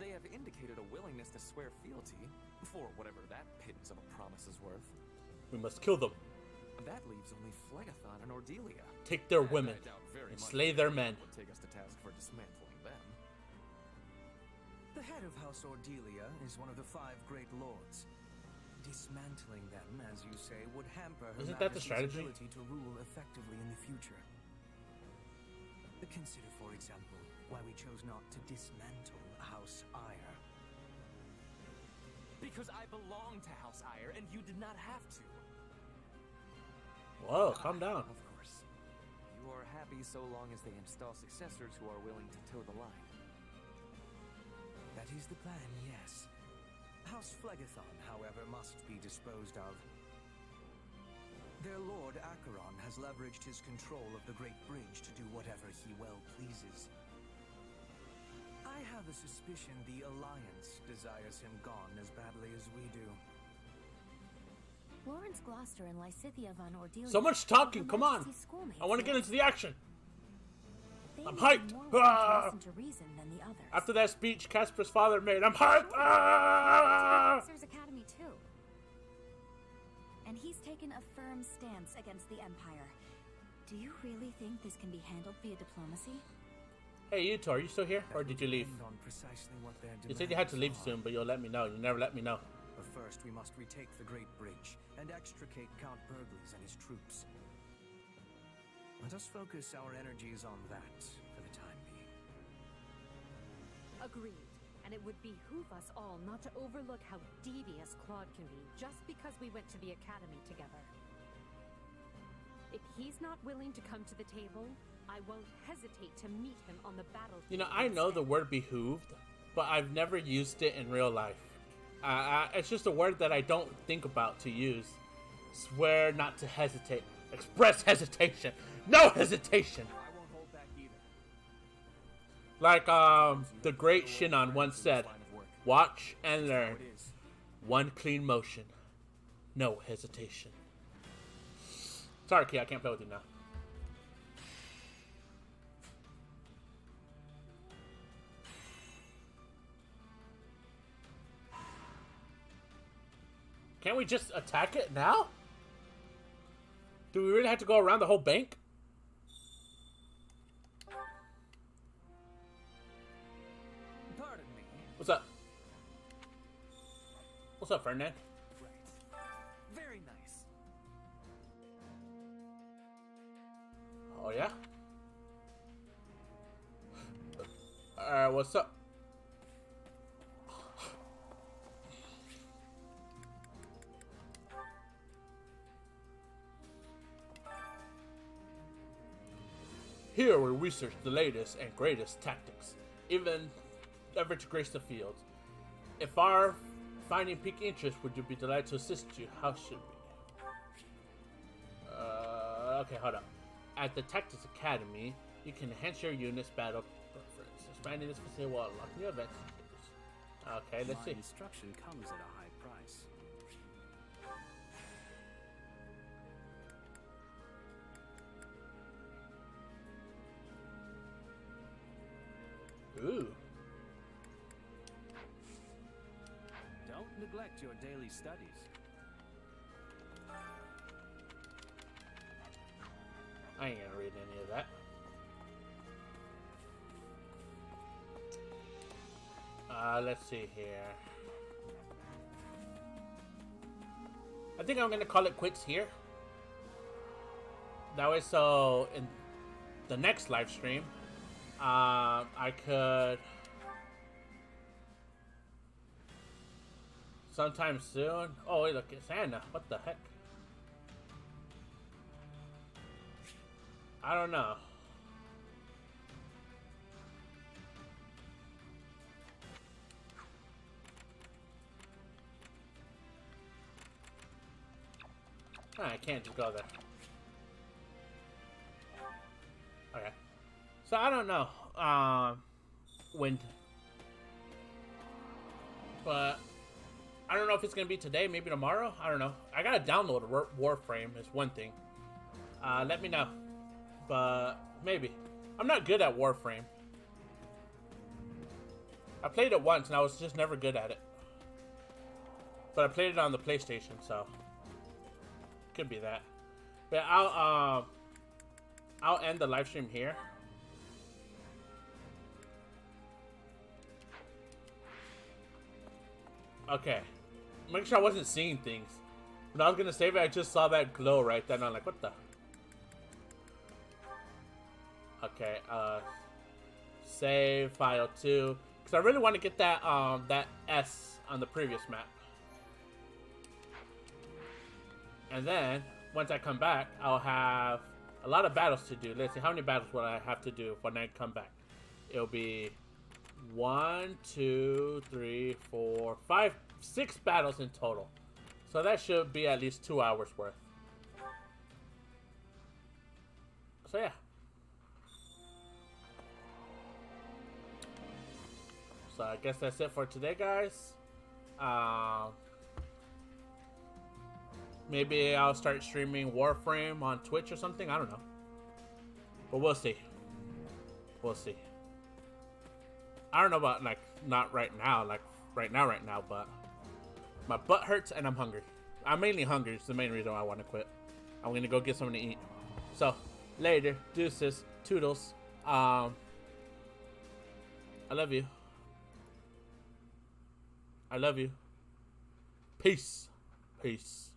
They have indicated a willingness to swear fealty, for whatever that pittance of a promise is worth.
We must kill them.
That leaves only Phlegathon and Ordelia.
Take their
And
women
I doubt very
and
much
slay their men.
would take us to task for dismantling them.
The head of House Ordelia is one of the 5 great lords. Dismantling them, as you say, would hamper her
Isn't that the
Majesty's
strategy?
ability to rule effectively in the future. Consider, for example, why we chose not to dismantle House Ire.
Because I belong to House Ire, and you did not have to.
Whoa, calm down.
Of course. You are happy so long as they install successors who are willing to toe the line.
That is the plan, yes. House Phlegathon, however, must be disposed of. Their lord, Acheron, has leveraged his control of the Great Bridge to do whatever he well pleases. I have a suspicion the Alliance desires him gone as badly as we do.
Lawrence Gloucester and Lysithea von Ordelia.
So much talking, come on. I want to get into the action. I'm hyped.
Listen to reason than the others.
After that speech Casper's father made, I'm hyped. Ah!
Officers Academy too. And he's taken a firm stance against the Empire. Do you really think this can be handled via diplomacy?
Hey, Yuto, are you still here? Or did you leave?
On precisely what their
You said you had to leave
demands are.
soon, but you'll let me know. You never let me know.
But first, we must retake the Great Bridge and extricate Count Burgles and his troops. Let us focus our energies on that for the time being.
Agreed. And and it would behoove us all not to overlook how devious Claude can be just because we went to the academy together. If he's not willing to come to the table, I won't hesitate to meet him on the battlefield.
You know, I know the word behooved, but I've never used it in real life. It's just a word that I don't think about to use. Swear not to hesitate. Express hesitation. No hesitation.
I won't hold back either.
Like the great Shinon once said, watch and learn. One clean motion. No hesitation. Sorry, Key, I can't play with you now. Can't we just attack it now? Do we really have to go around the whole bank?
Pardon me.
What's up? What's up, Ferdinand?
Right. Very nice.
Oh, yeah? What's up? Here we research the latest and greatest tactics, even ever to grace the field. If our finding pique interest, would you be delighted to assist you? How should we? Okay, hold up. At the Tactics Academy, you can enhance your unit's battle preference. Expanding this facility will unlock new advantages. Okay, let's see.
My instruction comes at a high price.
Ooh.
Don't neglect your daily studies.
I ain't gonna read any of that. Let's see here. I think I'm gonna call it quits here. That way, so in the next live stream, I could sometime soon. Oh wait, look, it's Anna. What the heck? I don't know. I can't just go there. Okay. So I don't know when, but I don't know if it's gonna be today, maybe tomorrow. I don't know. I gotta download Warframe is one thing. Let me know, but maybe. I'm not good at Warframe. I played it once and I was just never good at it. But I played it on the PlayStation, so could be that. But I'll end the live stream here. Okay. Make sure I wasn't seeing things. When I was gonna save it, I just saw that glow right then. I'm like, what the? Okay, save file 2. Because I really want to get that that S on the previous map. And then, once I come back, I'll have a lot of battles to do. Let's see, how many battles will I have to do when I come back? It'll be 1, 2, 3, 4, 5, 6 battles in total. So that should be at least 2 hours worth. So yeah. So I guess that's it for today, guys. Maybe I'll start streaming Warframe on Twitch or something. I don't know. But we'll see. We'll see. I don't know about, like, not right now. Like, right now. But my butt hurts and I'm hungry. I'm mainly hungry. It's the main reason why I want to quit. I'm going to go get something to eat. So, later. Deuces. Toodles. I love you. I love you. Peace. Peace.